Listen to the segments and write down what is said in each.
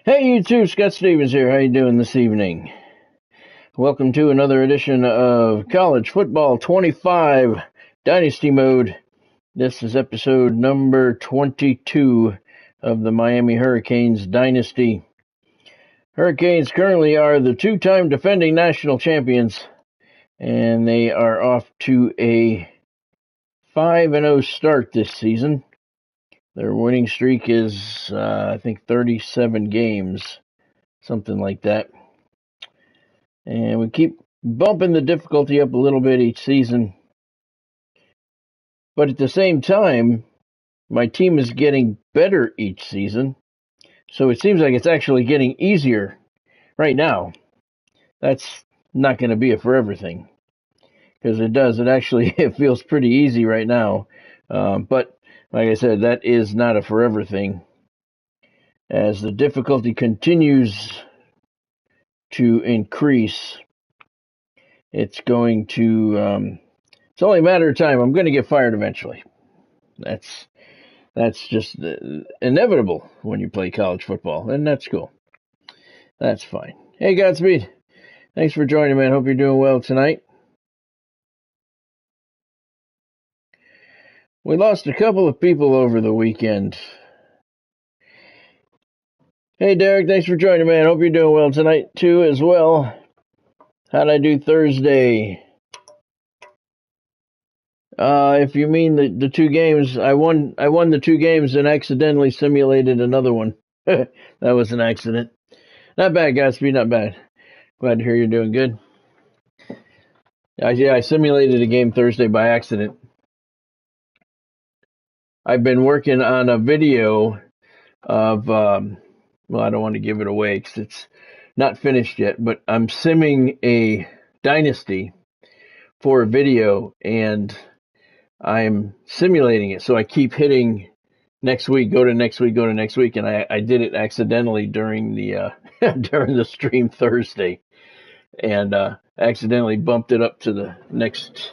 Hey, you too, Scott Stevens here. How you doing this evening? Welcome to another edition of College Football 25 Dynasty Mode. This is episode number 22 of the Miami Hurricanes Dynasty. Hurricanes currently are the two-time defending national champions, and they are off to a 5-0 start this season. Their winning streak is, I think, 37 games, something like that. And we keep bumping the difficulty up a little bit each season. But at the same time, my team is getting better each season. So it seems like it's actually getting easier right now. That's not going to be a forever thing. Because it does. It feels pretty easy right now. But like I said, that is not a forever thing. As the difficulty continues to increase, it's going to, it's only a matter of time. I'm going to get fired eventually. That's just inevitable when you play college football, and that's cool. That's fine. Hey, Godspeed. Thanks for joining, man. Hope you're doing well tonight. We lost a couple of people over the weekend. Hey, Derek. Thanks for joining, man. Hope you're doing well tonight, too, as well. How'd I do Thursday? If you mean the two games, I won the two games and accidentally simulated another one. That was an accident. Not bad, Godspeed, not bad. Glad to hear you're doing good. I simulated a game Thursday by accident. I've been working on a video of, well, I don't want to give it away because it's not finished yet, but I'm simming a Dynasty for a video, and I'm simulating it. So I keep hitting next week, go to next week, go to next week, and I did it accidentally during the during the stream Thursday, and accidentally bumped it up to the next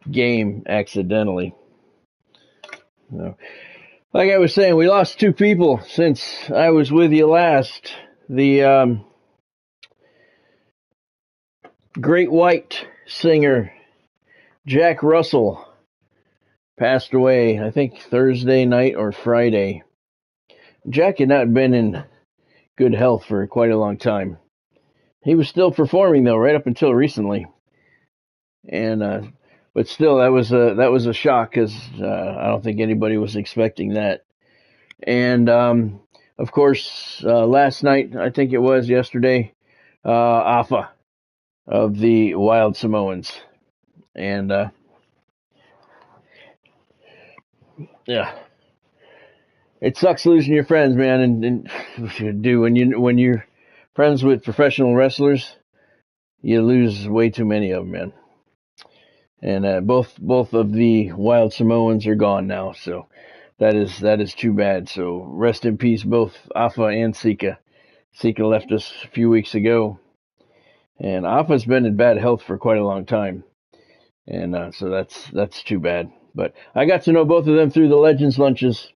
game accidentally. So, like I was saying, we lost two people since I was with you last. The Great White singer Jack Russell passed away, I think Thursday night or Friday. Jack had not been in good health for quite a long time. He was still performing though, right up until recently, and but still, that was a shock because I don't think anybody was expecting that. And of course, last night, I think it was yesterday, Afa of the Wild Samoans, and yeah, it sucks losing your friends, man. And what you do when you're friends with professional wrestlers, you lose way too many of them, man. And both of the Wild Samoans are gone now, so that is too bad. So rest in peace, both Afa and Sika. Sika left us a few weeks ago, and Afa's been in bad health for quite a long time, and so that's too bad. But I got to know both of them through the Legends lunches,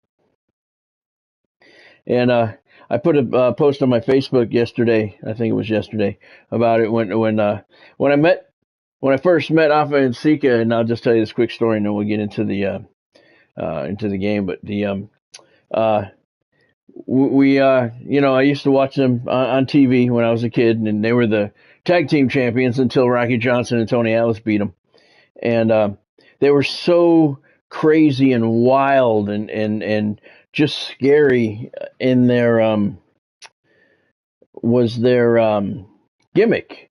and I put a post on my Facebook yesterday. I think it was yesterday about it when I first met Afa and Sika, and I'll just tell you this quick story, and then we'll get into the game. But I used to watch them on TV when I was a kid, and they were the tag team champions until Rocky Johnson and Tony Atlas beat them. And they were so crazy and wild and just scary in their gimmick.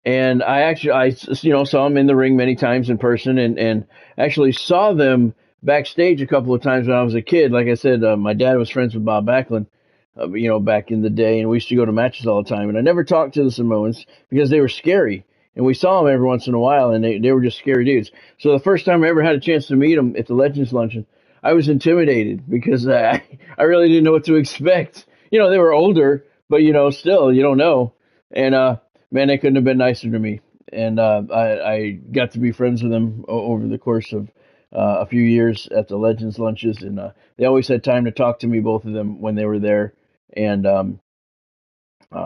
And I saw them in the ring many times in person, and actually saw them backstage a couple of times when I was a kid. Like I said, my dad was friends with Bob Backlund, back in the day, and we used to go to matches all the time. And I never talked to the Samoans because they were scary, and we saw them every once in a while, and they were just scary dudes. So the first time I ever had a chance to meet them at the Legends Luncheon, I was intimidated because I really didn't know what to expect. They were older, but still, you don't know. And man, they couldn't have been nicer to me. And I got to be friends with them over the course of a few years at the Legends lunches, and they always had time to talk to me, both of them, when they were there, and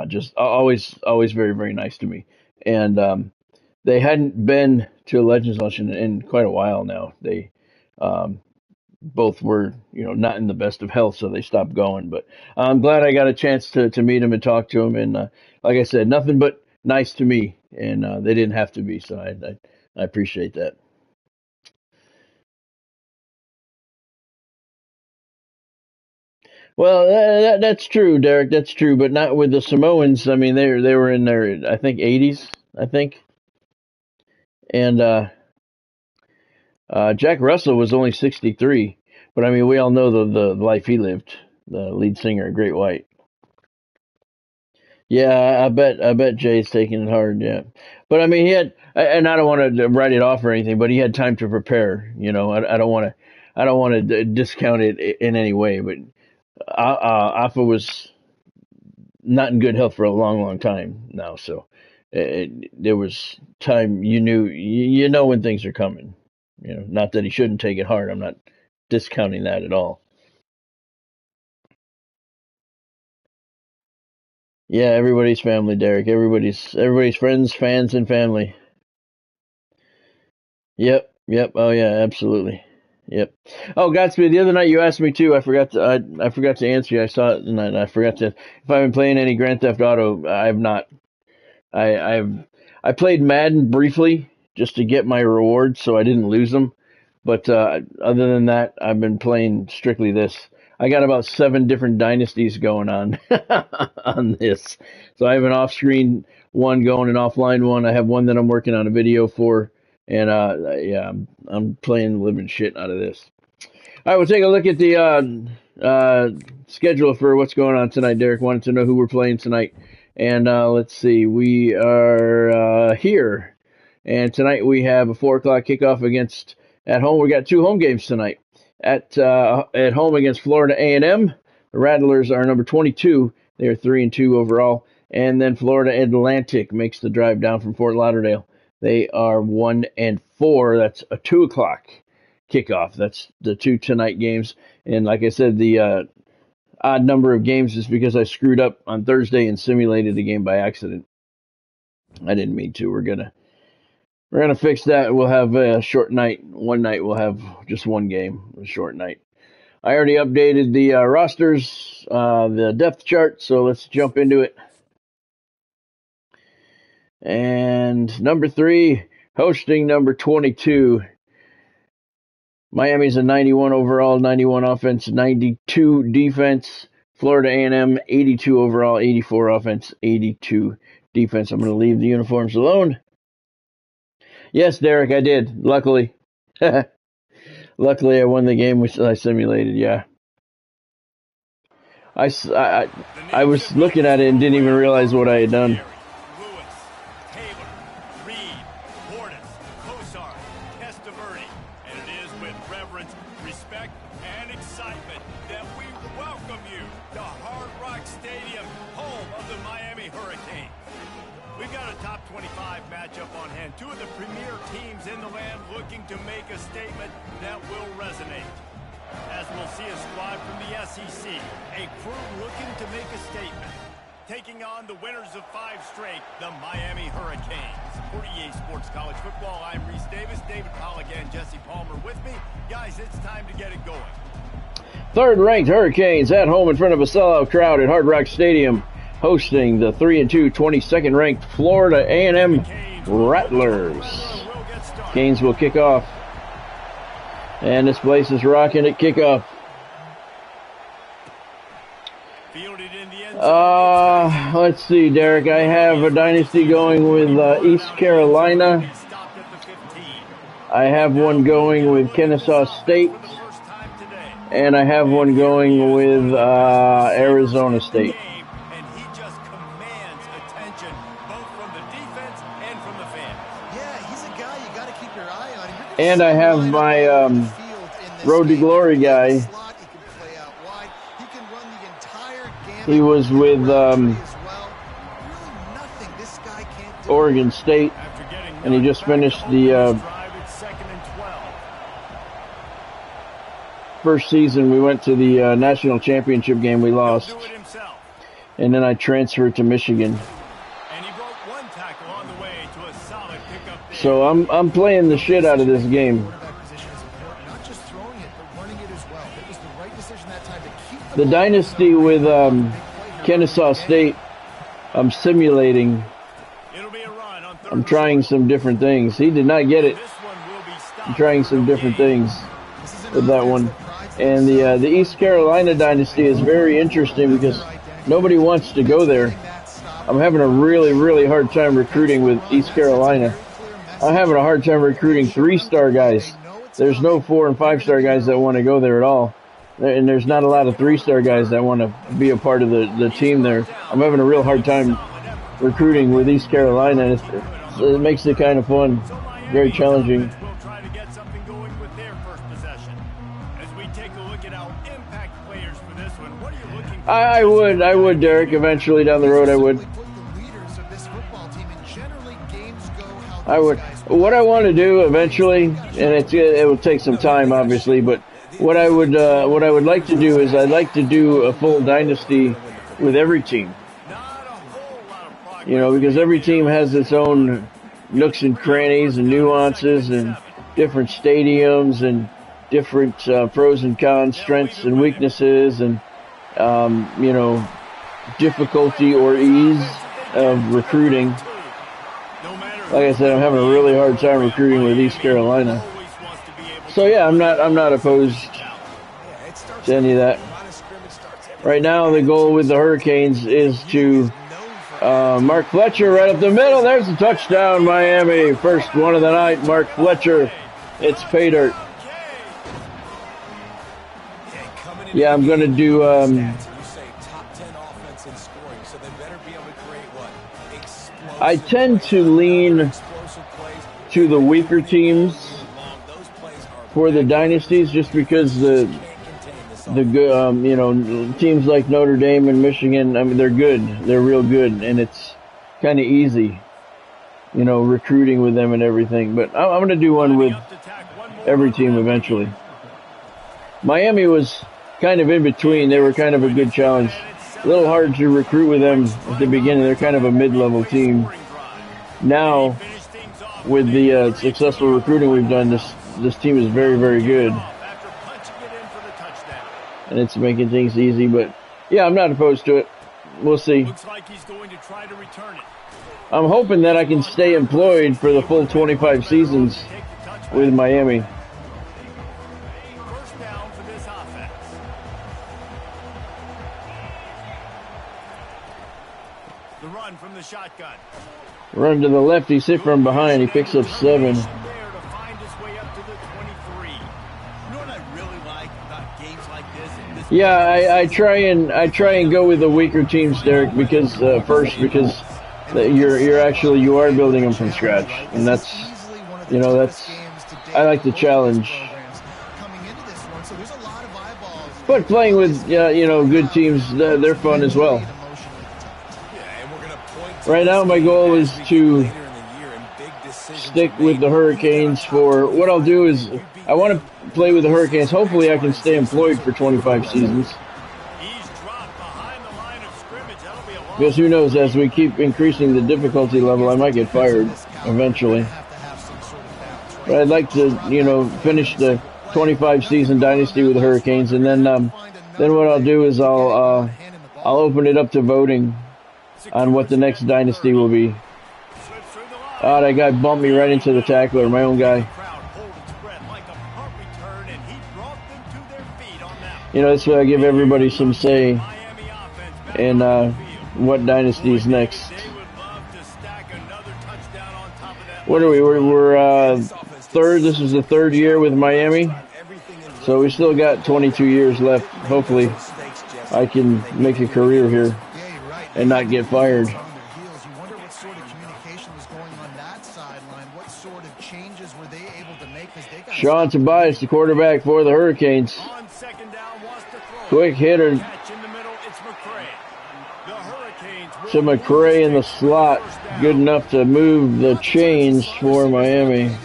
just always very, very nice to me. And they hadn't been to a Legends lunch in quite a while now. They um, both were, not in the best of health, so they stopped going. But I'm glad I got a chance to meet them and talk to them. And like I said, nothing but nice to me, and they didn't have to be. So I appreciate that. Well, that's true, Derek. That's true, but not with the Samoans. I mean, they were in their, I think, 80s, I think, and Jack Russell was only 63. But I mean, we all know the life he lived. The lead singer of Great White. Yeah, I bet Jay's taking it hard. Yeah, but I mean, and I don't want to write it off or anything, but he had time to prepare. I don't want to discount it in any way. But Alpha was not in good health for a long, long time now. So there was time you know when things are coming. Not that he shouldn't take it hard. I'm not discounting that at all. Yeah, everybody's family, Derek. Everybody's friends, fans, and family. Yep. Oh yeah, absolutely. Yep. Oh, Godspeed. The other night you asked me too. I forgot to answer you. I saw it and I forgot to. If I've been playing any Grand Theft Auto, I have not. I played Madden briefly just to get my rewards, so I didn't lose them. But other than that, I've been playing strictly this. I got about 7 different dynasties going on on this. So I have an off-screen one going, an offline one. I have one that I'm working on a video for, and yeah, I'm playing the living shit out of this. All right, we'll take a look at the schedule for what's going on tonight. Derek wanted to know who we're playing tonight, and let's see. We are here, and tonight we have a 4 o'clock kickoff against at home. We got 2 home games tonight. At home against Florida A&M, the Rattlers are number 22. They are 3-2 overall, and then Florida Atlantic makes the drive down from Fort Lauderdale. They are 1-4. That's a 2 o'clock kickoff. That's the 2 tonight games. And like I said, the odd number of games is because I screwed up on Thursday and simulated the game by accident. I didn't mean to. We're gonna fix that. We'll have a short night. One night we'll have just one game, a short night. I already updated the rosters, the depth chart, so let's jump into it. And number 3, hosting number 22. Miami's a 91 overall, 91 offense, 92 defense. Florida A&M, 82 overall, 84 offense, 82 defense. I'm going to leave the uniforms alone. Yes, Derek, I did. Luckily. Luckily, I won the game which I simulated, yeah. I was looking at it and didn't even realize what I had done. To make a statement that will resonate. As we'll see a squad from the SEC, a crew looking to make a statement. Taking on the winners of 5 straight, the Miami Hurricanes. 48 Sports College Football, I'm Reese Davis, David Pollack and Jesse Palmer with me. Guys, it's time to get it going. 3rd-ranked Hurricanes at home in front of a sellout crowd at Hard Rock Stadium, hosting the 3-2, 22nd-ranked Florida A&M Rattlers. Canes will kick off. And this place is rocking at kickoff. Let's see, Derek. I have a dynasty going with East Carolina. I have one going with Kennesaw State. And I have one going with Arizona State. And I have my Road to Glory guy. He was with Oregon State, and he just finished the first season we went to the national championship game. We lost, and then I transferred to Michigan. And he broke one tackle on the way to a solid pickup there. So I'm playing the shit out of this game. Not just throwing it, but running it as well. It was the right decision that time to keep The Dynasty with Kennesaw State, I'm simulating. It'll be a run on third. I'm trying some different things. He did not get it. This one will be stopped. I'm trying some different things with that one. And the East Carolina Dynasty is very interesting because nobody wants to go there. I'm having a really, really hard time recruiting with East Carolina. I'm having a hard time recruiting 3-star guys. There's no 4- and 5-star guys that want to go there at all. And there's not a lot of 3-star guys that want to be a part of the team there. I'm having a real hard time recruiting with East Carolina, and it makes it kind of fun, very challenging. We'll try to get something going with their first possession. As we take a look at our impact players for this one, what are you looking for? I would, Derek. Eventually down the road, I would. I would. What I want to do eventually, and it will take some time, obviously, but what I would like to do is I'd like to do a full dynasty with every team. You know, because every team has its own nooks and crannies and nuances and different stadiums and different pros and cons, strengths and weaknesses, and you know, difficulty or ease of recruiting. Like I said, I'm having a really hard time recruiting with East Carolina. So yeah, I'm not opposed to any of that. Right now, the goal with the Hurricanes is to Mark Fletcher right up the middle. There's a touchdown, Miami. First one of the night, Mark Fletcher. It's pay dirt. Yeah, I'm going to do I tend to lean to the weaker teams for the dynasties, just because the good, you know, teams like Notre Dame and Michigan, I mean, they're good. They're real good, and it's kind of easy, you know, recruiting with them and everything. But I'm going to do one with every team eventually. Miami was kind of in between. They were kind of a good challenge. A little hard to recruit with them at the beginning. They're kind of a mid-level team. Now, with the successful recruiting we've done, this team is very, very good. And it's making things easy, but yeah, I'm not opposed to it. We'll see. Looks like he's going to try to return it. I'm hoping that I can stay employed for the full 25 seasons with Miami. First down for this offense. The run from the shotgun. Run to the left, he's hit from behind, he picks up 7. There to find his way up to the 23. You know what I really like about games like this? Yeah, I try and go with the weaker teams, Derek, because you are building them from scratch, and that's I like the challenge. But playing with good teams, they're fun as well. Right now, my goal is to stick with the Hurricanes for what I'll do is I want to play with the Hurricanes. Hopefully, I can stay employed for 25 seasons. Because who knows, as we keep increasing the difficulty level, I might get fired eventually. But I'd like to, finish the 25 season dynasty with the Hurricanes, and then what I'll do is I'll open it up to voting on what the next dynasty will be. Oh, that guy bumped me right into the tackler, my own guy. That's why I give everybody some say in what dynasty is next. What are we? We're third. This is the third year with Miami, so we still got 22 years left. Hopefully, I can make a career here and not get fired. Sean Tobias, the quarterback for the Hurricanes. Quick hitter to McCray in the slot. Good enough to move the chains for Miami.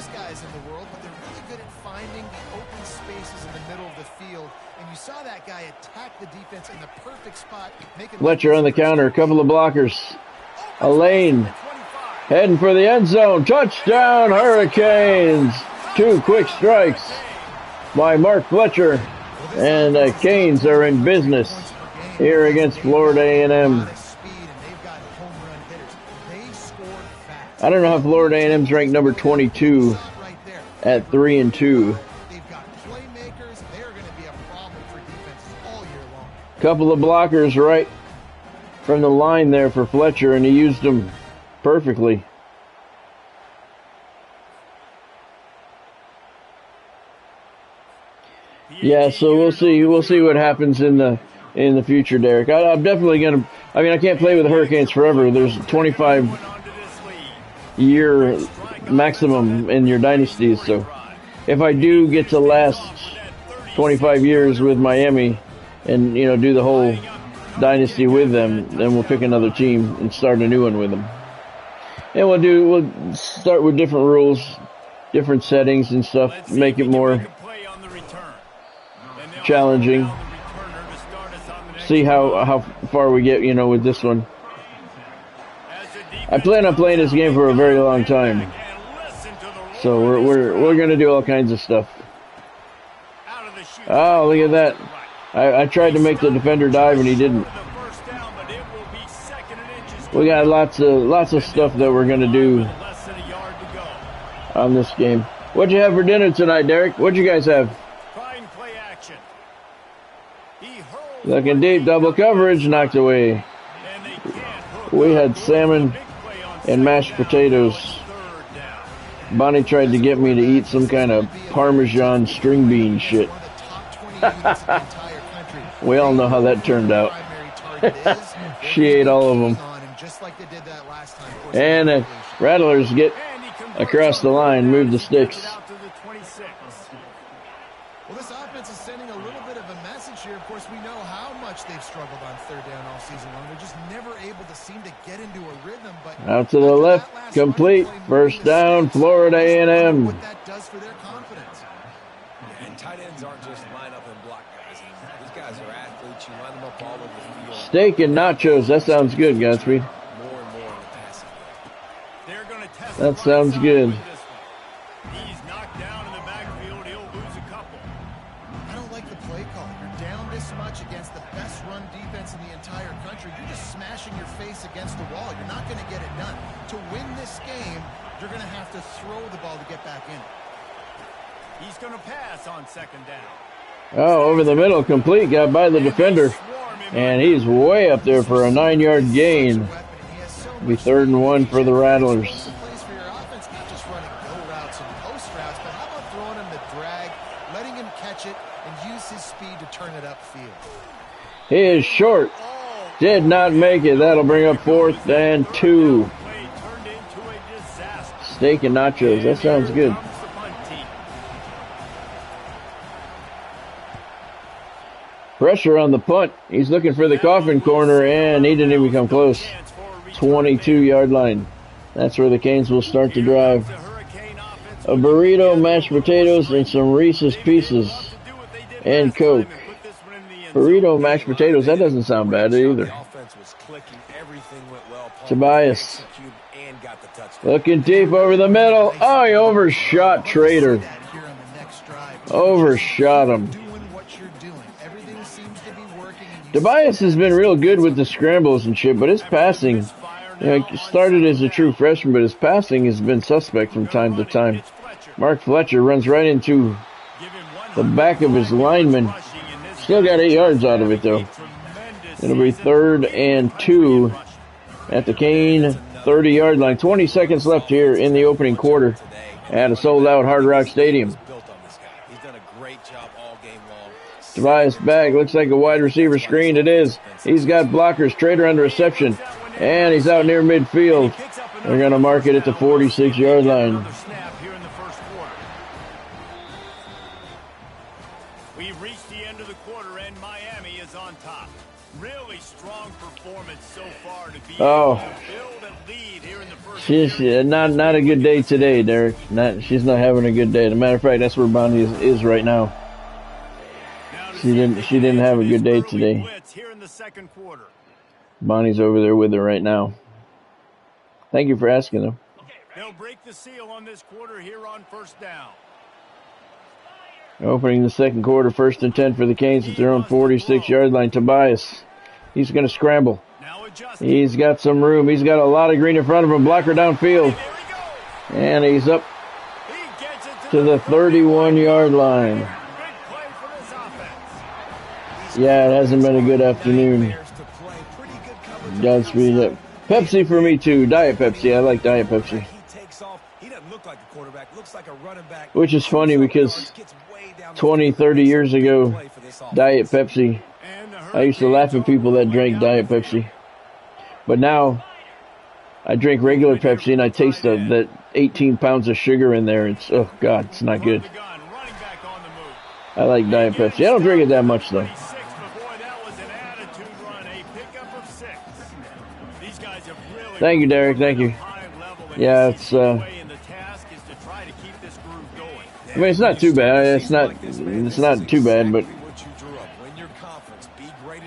You saw that guy attack the defense in the perfect spot. Fletcher on the counter. A couple of blockers. A lane. Heading for the end zone. Touchdown, Hurricanes. 2 quick strikes by Mark Fletcher. And the Canes are in business here against Florida A&M. I don't know how Florida A&M's ranked number 22 at 3-2. Couple of blockers right from the line there for Fletcher, and he used them perfectly. Yeah, so we'll see what happens in the future, Derek. I'm definitely gonna. I mean, I can't play with the Hurricanes forever. There's a 25-year maximum in your dynasties. So if I do get to last 25 years with Miami, and do the whole dynasty with them, then we'll pick another team and start a new one with them. And we'll start with different rules, different settings and stuff, make it more challenging. See how far we get, with this one. I plan on playing this game for a very long time, so we're gonna do all kinds of stuff. Oh, look at that! I tried to make the defender dive and he didn't. We got lots of stuff that we're gonna do on this game. What'd you have for dinner tonight, Derek? What'd you guys have? Looking deep, double coverage, knocked away. We had salmon and mashed potatoes. Bonnie tried to get me to eat some kind of Parmesan string bean shit. We all know how that turned out. She ate all of them. And the Rattlers get across the line, move the sticks. Well, this offense is sending a little bit of a message here. Of course, we know how much they've struggled on third down all season long. They're just never able to seem to get into a rhythm. But out to the left, complete, first down, Florida A&M. What that does for their confidence. Yeah, and tight ends aren't just line up and block guys. These guys are athletes. You line them up all over the field. Steak and nachos. That sounds good, Godspeed. More and more in the passing game. That sounds good. He's knocked down in the backfield. He'll lose a couple. I don't like the play call. You're down this much against the best run defense in the entire country. You're just smashing your face against the wall. You're not going to get it done. To win this game, you're going to have to throw the ball to get back in. He's going to pass on second down. Oh, over the middle, complete, got by the defender. And he's way up there for a 9-yard gain. It'll be 3rd and 1 for the Rattlers. Plays for your offense, not just running go routes and post routes, but how about throwing him the drag, letting him catch it, and use his speed to turn it upfield. He is short. Did not make it. That'll bring up 4th and 2. Steak and nachos. That sounds good. Pressure on the punt. He's looking for the coffin corner, and he didn't even come close. 22-yard line. That's where the Canes will start to drive. A burrito, mashed potatoes, and some Reese's Pieces, and Coke. Burrito, mashed potatoes. That doesn't sound bad either. Tobias. Looking deep over the middle. Oh, he overshot Trader. Overshot him. Tobias has been real good with the scrambles and shit, but his passing, he started as a true freshman, but his passing has been suspect from time to time. Mark Fletcher runs right into the back of his lineman. Still got 8 yards out of it, though. It'll be 3rd and 2 at the Cane 30-yard line. 20 seconds left here in the opening quarter at a sold-out Hard Rock Stadium. Tobias back, looks like a wide receiver screen. It is. He's got blockers. Trader under reception, and he's out near midfield. They're going to mark it at the 46-yard line. We've reached the end of the quarter, and Miami is on top. Really strong performance so far to be able to build a lead here in the first. She's not a good day today, Derek. She's not having a good day. As a matter of fact, that's where Bonnie is right now. She didn't have a good day today. Here in the second quarter. Bonnie's over there with her right now. Thank you for asking them. They'll break the seal on this quarter here on first down. Opening the second quarter, 1st and 10 for the Canes at their own 46-yard line. Tobias, he's going to scramble. He's got some room. He's got a lot of green in front of him. Blocker downfield. And he's up to the 31-yard line. Yeah, it hasn't been a good afternoon. Godspeed. Pepsi for me, too. Diet Pepsi. I like Diet Pepsi. Which is funny because 20, 30 years ago, Diet Pepsi, I used to laugh at people that drank Diet Pepsi. But now, I drink regular Pepsi and I taste that 18 pounds of sugar in there. It's, oh God, it's not good. I like Diet Pepsi. I don't drink it that much, though. Thank you, Derek. Thank you. Yeah, it's, I mean, it's not too bad. It's not too bad, but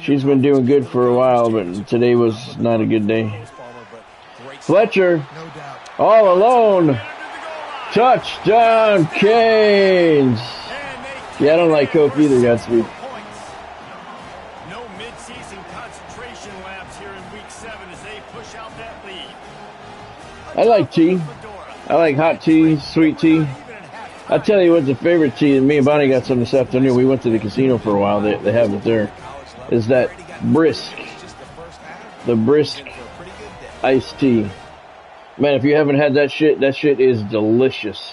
she's been doing good for a while, but today was not a good day. Fletcher, all alone. Touchdown, Canes. Yeah, I don't like Coke either, Godspeed. No mid-season concentration labs here in week 7 as they push out that lead. I like tea. I like hot tea, sweet tea. I'll tell you what's a favorite tea, and me and Bonnie got some this afternoon. We went to the casino for a while. They have it there. Is that Brisk. The Brisk iced tea. Man, if you haven't had that shit is delicious.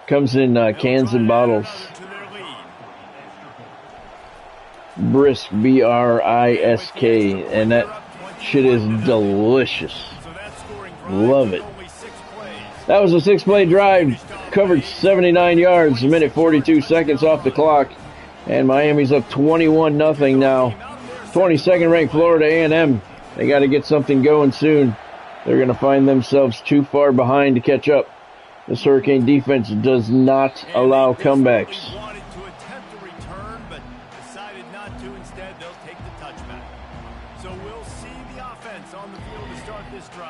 Comes in cans and bottles. Brisk, Brisk, and that shit is delicious. Love it. That was a 6-play drive, covered 79 yards, a minute 42 seconds off the clock, and Miami's up 21-0 now. 22nd ranked Florida A&M. They got to get something going soon. They're going to find themselves too far behind to catch up. This Hurricane defense does not allow comebacks.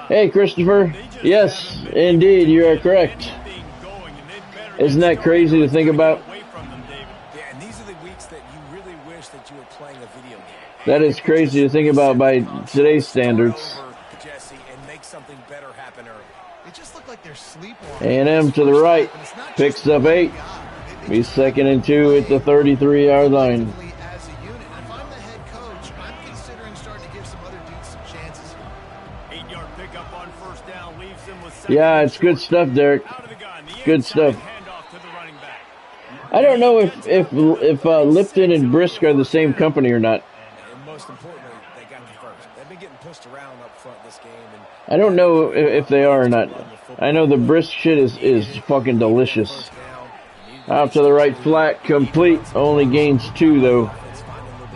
Hey, Christopher. Yes, indeed, you are correct. Isn't that crazy to think about? That is crazy to think about by today's standards. A&M to the right, picks up 8. Be 2nd and 2 at the 33-yard line. Yeah, it's good stuff, Derek. Good stuff. I don't know if Lipton and Brisk are the same company or not. And most importantly, they got the first. They've been getting pushed around up front this game. I don't know if they are or not. I know the Brisk shit is fucking delicious. Out to the right flat, complete. Only gains 2 though.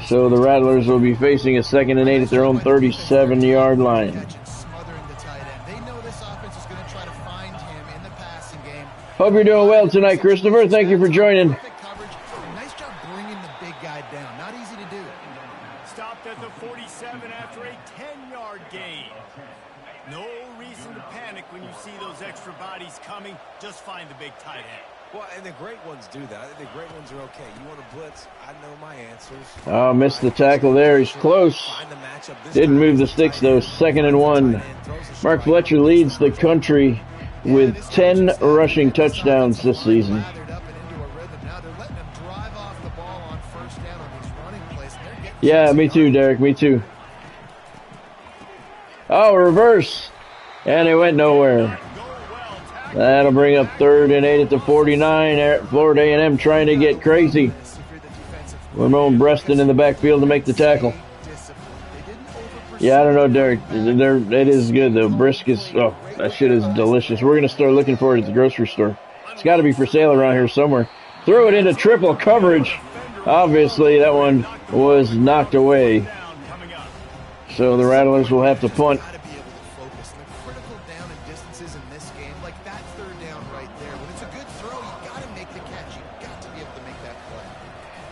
So the Rattlers will be facing a 2nd and 8 at their own 37-yard line. Hope you're doing well tonight, Christopher. Thank you for joining. Nice job bringing the big guy down. Not easy to do. Stopped at the 47 after a 10-yard gain. No reason to panic when you see those extra bodies coming. Just find the big tight end. Well, and the great ones do that. I think the great ones are okay. You want to blitz? I know my answers. Oh, missed the tackle there. He's close. Didn't move the sticks, though. 2nd and 1. Mark Fletcher leads the country with 10 rushing touchdowns this season. Yeah, me too, Derek. Me too. Oh, reverse. And it went nowhere. That'll bring up 3rd and 8 at the 49. Florida A&M trying to get crazy. Ramon Breston in the backfield to make the tackle. Yeah, I don't know, Derek. It is good, though. Brisk is, oh, that shit is delicious. We're going to start looking for it at the grocery store. It's got to be for sale around here somewhere. Throw it into triple coverage. Obviously, that one was knocked away. So the Rattlers will have to punt.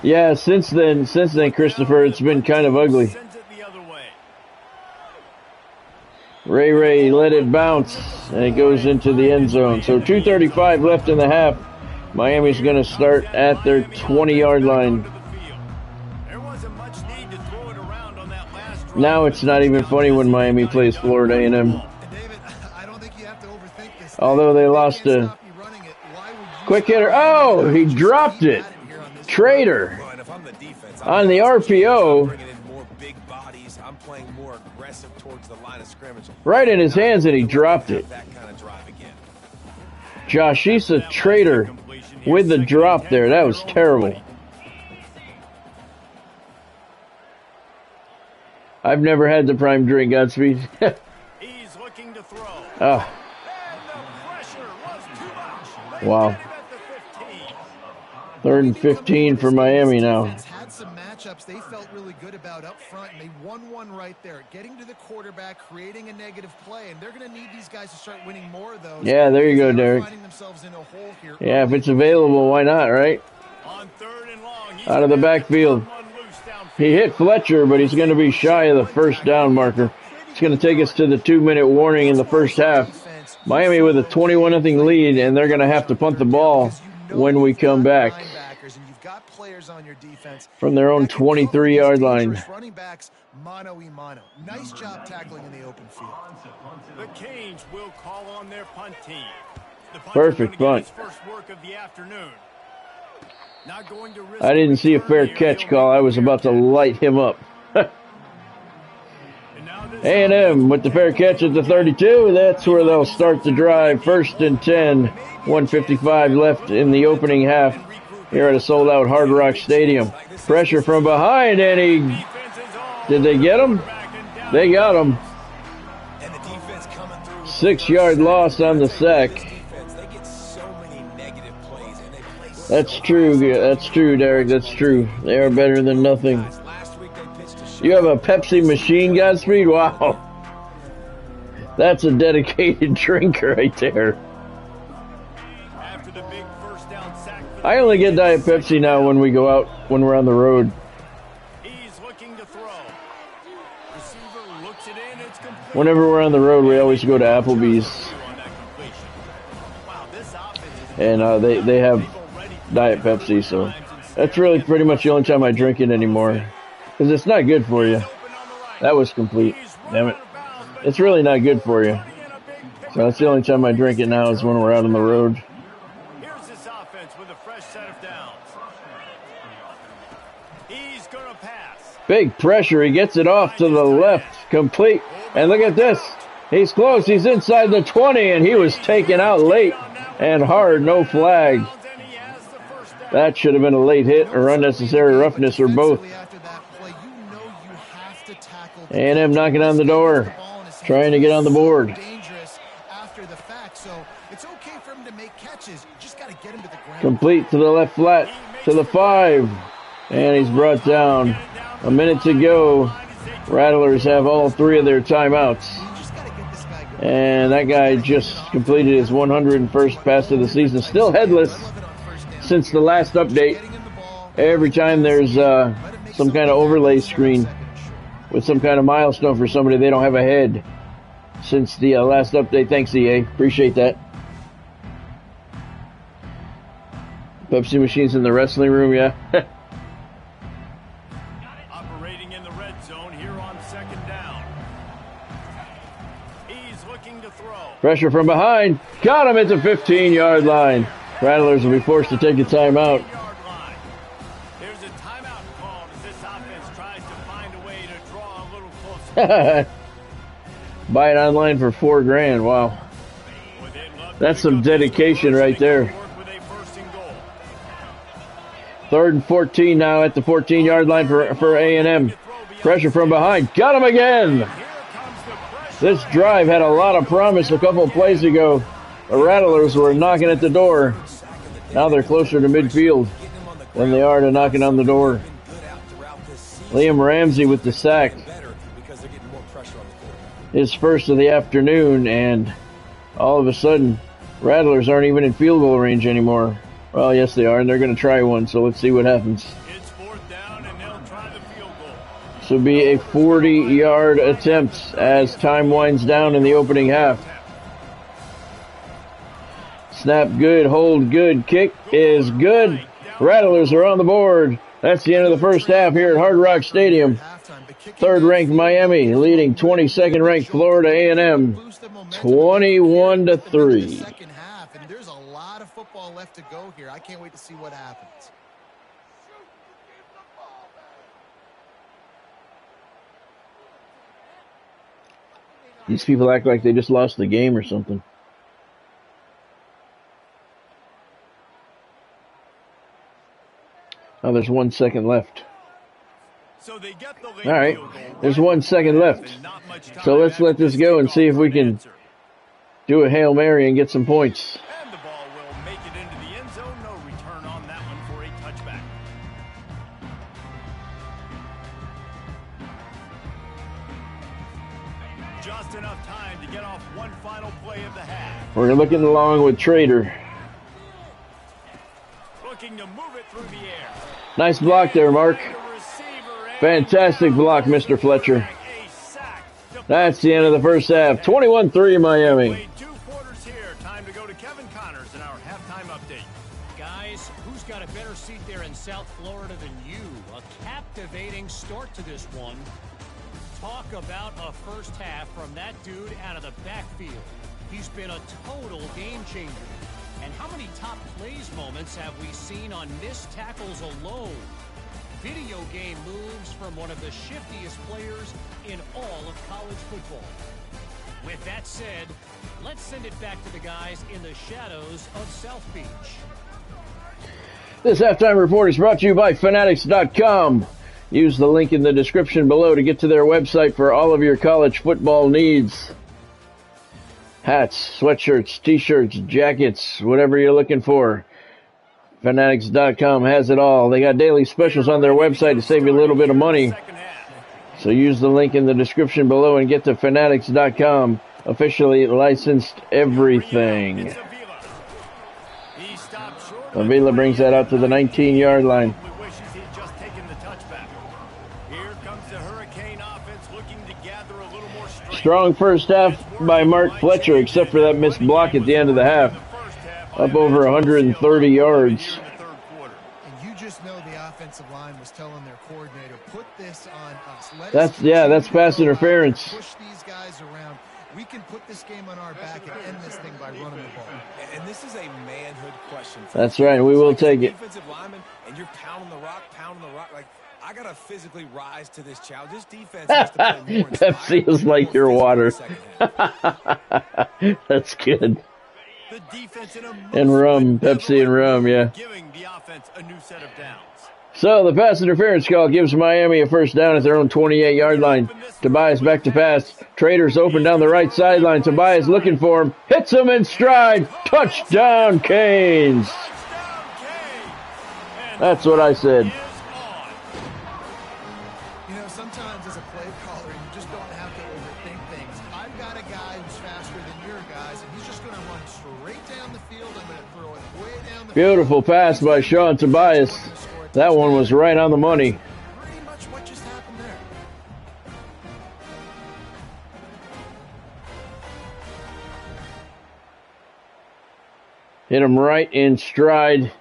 Yeah, since then, Christopher, it's been kind of ugly. Sends it the other way. Ray let it bounce, and it goes into the end zone. So 2:35 left in the half. Miami's going to start at their 20-yard line. There wasn't much need to throw it around on that last drive. Now it's not even funny when Miami plays Florida A&M. David, I don't think you have to overthink this. Although they lost a quick hitter. Oh, he dropped it. Traitor. Well, and if I'm the defense, On the RPO. bringing in more big bodies. I'm playing more aggressive towards the line of scrimmage. Right in his hands, and he dropped it. That kind of drive again. Josh, he's a traitor with the drop there. That was terrible. I've never had the prime drink, Godspeed. He's looking to throw. Ah, And the pressure was too much. wow. At the 15. 3rd and 15 for Miami now. Had some matchups they felt really good about up front, and they won one right there. Getting to the quarterback, creating a negative play, and they're going to need these guys to start winning more of those. Yeah, there you go, Derek. Finding themselves in a hole here. Yeah, if it's available, why not, right? On 3rd and long. He's Out of the backfield. one loose downfield. He hit Fletcher, but he's going to be shy of the first down marker. It's going to take us to the 2-minute warning in the first half. Miami with a 21-0 lead, and they're going to have to punt the ball when we come back from their own 23-yard line. Running backs mano y mano. Nice job tackling in the open field. The Canes will call on their punt team. The punter's Perfect gonna get punt. his first work of the afternoon. Not going to risk I didn't see a fair return here. catch call. I was about to light him up. And now this A&M with the fair catch at the 32. That's where they'll start the drive. 1st and 10. 1:55 left in the opening half here at a sold-out Hard Rock Stadium. Pressure from behind, and he... defense is on. Did they get him? Back and down. They got him. And the defense coming through. 6-yard loss on the sack. Defense, they get so many negative plays, and they play so That's true. That's true, Derek. That's true. They are better than nothing. Last week they pitched a shot. You have a Pepsi machine, Godspeed? Wow. That's a dedicated drink right there. After the big first down sack for the I only get Diet Pepsi now when we go out, when we're on the road. He's looking to throw. Receiver looks it in. It's complete. Whenever we're on the road, we always go to Applebee's, On that completion. Wow, this offense is and they have Diet Pepsi, so that's really pretty much the only time I drink it anymore, because it's not good for you. open on the right. That was complete. He's Damn running it. out of bounds, but It's really not good for you. putting in a big pick. So that's the only time I drink it now is when we're out on the road. Here's this offense with a fresh set of downs. He's going to pass. Big pressure. He gets it off to the left. Complete. And look at this. He's close. He's inside the 20, and he was taken out late and hard. No flag. And he has the first down. That should have been a late hit or unnecessary roughness or both. After that play, you have to tackle. A&M knocking on the door, trying to get on the board. Dangerous after the fact, so it's okay for him to make catches. You just got to get him to the ground. Complete to the left flat, to the 5. And he's brought down. A minute to go. Rattlers have all 3 of their timeouts. You just got to get this guy going. And that guy just completed his 101st pass of the season. Still headless since the last update. Every time there's some kind of overlay screen with some kind of milestone for somebody, they don't have a head since the last update. Thanks, EA. Appreciate that. Pepsi machines in the wrestling room, yeah. Operating in the red zone here on 2nd down. He's looking to throw. Pressure from behind. Got him at the 15-yard line. Rattlers will be forced to take a timeout. 3-yard line. There's a timeout called as this offense tries to find a way to draw a little closer. Buy it online for $4,000. Wow. That's some dedication right there. Work with a 1st and goal. 3rd and 14 now at the 14-yard line for A&M. Pressure from behind. Got him again. Here comes the pressure. This drive had a lot of promise a couple of plays ago. The Rattlers were knocking at the door. Now they're closer to midfield than they are to knocking on the door. Liam Ramsey with the sack. His first of the afternoon, and all of a sudden, Rattlers aren't even in field goal range anymore. Well, yes, they are, and they're going to try one, so let's see what happens. It's This will be a 40-yard attempt as time winds down in the opening half. Snap good, hold good, kick is good. Rattlers are on the board. That's the end of the first half here at Hard Rock Stadium. Third-ranked Miami leading 22nd-ranked Florida A&M 21-3. Second half, and there's a lot of football left to go here. I can't wait to see what happens. These people act like they just lost the game or something. Oh, there's 1 second left. So they get the All right, there's 1 second left. So let's let this go and see if we can do a Hail Mary and get some points. And the ball will make it into the end zone. No return on that one for a touchback. Just enough time to get off one final play of the half. We're looking along with Trader. Looking to move it through the air. Nice block there, Mark. Fantastic block, Mr. Fletcher. That's the end of the first half. 21-3 Miami. 2 quarters here. Time to go to Kevin Connors in our halftime update. Guys, who's got a better seat there in South Florida than you? A captivating start to this one. Talk about a first half from that dude out of the backfield. He's been a total game changer. And how many top plays moments have we seen on missed tackles alone? Video game moves from one of the shiftiest players in all of college football. With that said, let's send it back to the guys in the shadows of South Beach. This halftime report is brought to you by Fanatics.com. Use the link in the description below to get to their website for all of your college football needs. Hats, sweatshirts, t-shirts, jackets, whatever you're looking for. Fanatics.com has it all. They got daily specials on their website to save you a little bit of money. So use the link in the description below and get to Fanatics.com. Officially licensed everything. Avila brings that out to the 19-yard line. Strong first half by Mark Fletcher, except for that missed block at the end of the half. Up over 130 yards. And you just know the offensive line was telling their coordinator, put this on us. That's pass interference. Push these guys around. We can put this game on our back and end this thing by running the ball. And this is a manhood question. That's right. We will take it. Defensive lineman, and you're pounding the rock. Like, I got to physically rise to this challenge. This defense has to play more Pepsi is like your water. That's good. The defense and rum, Pepsi and rum, yeah. Giving the offense a new set of downs. So the pass interference call gives Miami a first down at their own 28-yard line. Tobias back to pass. Traders open down the right sideline. Tobias looking for him. Hits him in stride. Touchdown, Canes. That's what I said. You know, sometimes as a play caller, you just don't have to overthink things. I've got a guy who's faster than your guys, and he's just going to run straight down the field. I'm going to throw it way down the field. Beautiful pass by Sean Tobias. That one was right on the money. Pretty much what just happened there. Hit him right in stride.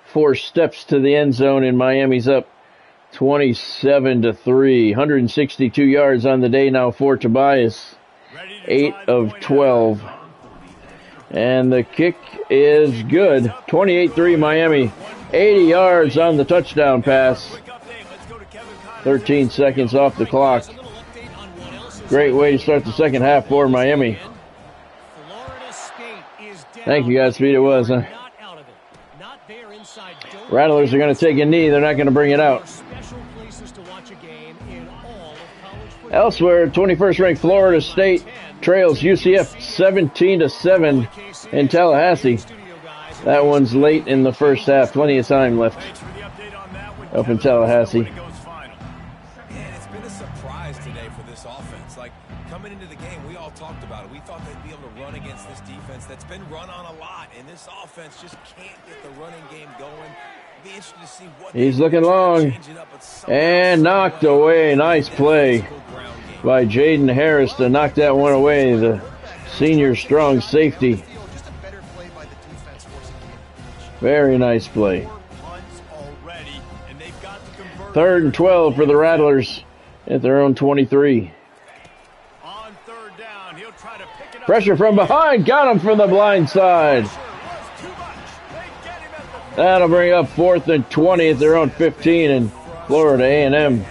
4 steps to the end zone, and Miami's up 27-3. 162 yards on the day now for Tobias. 8 of 12. And the kick is good. 28-3 Miami. 80 yards on the touchdown pass. 13 seconds off the clock. Great way to start the second half for Miami. Thank you, Godspeed. It was, huh? Rattlers are going to take a knee. They're not going to bring it out. Elsewhere, 21st ranked Florida State trails UCF 17-7 in Tallahassee. That one's late in the first half. Plenty of time left up in Tallahassee. Man, it's been a surprise today for this offense. Like, coming into the game, we all talked about it. We thought they'd be able to run against this defense that's been run on a lot, and this offense just can't get the running game going. be interested to see what He's looking long. And knocked away. Nice play by Jaden Harris to knock that one away. The senior strong safety. Very nice play. 3rd and 12 for the Rattlers at their own 23. Pressure from behind. Got him from the blind side. That'll bring up 4th and 20 at their own 15, and Florida A&M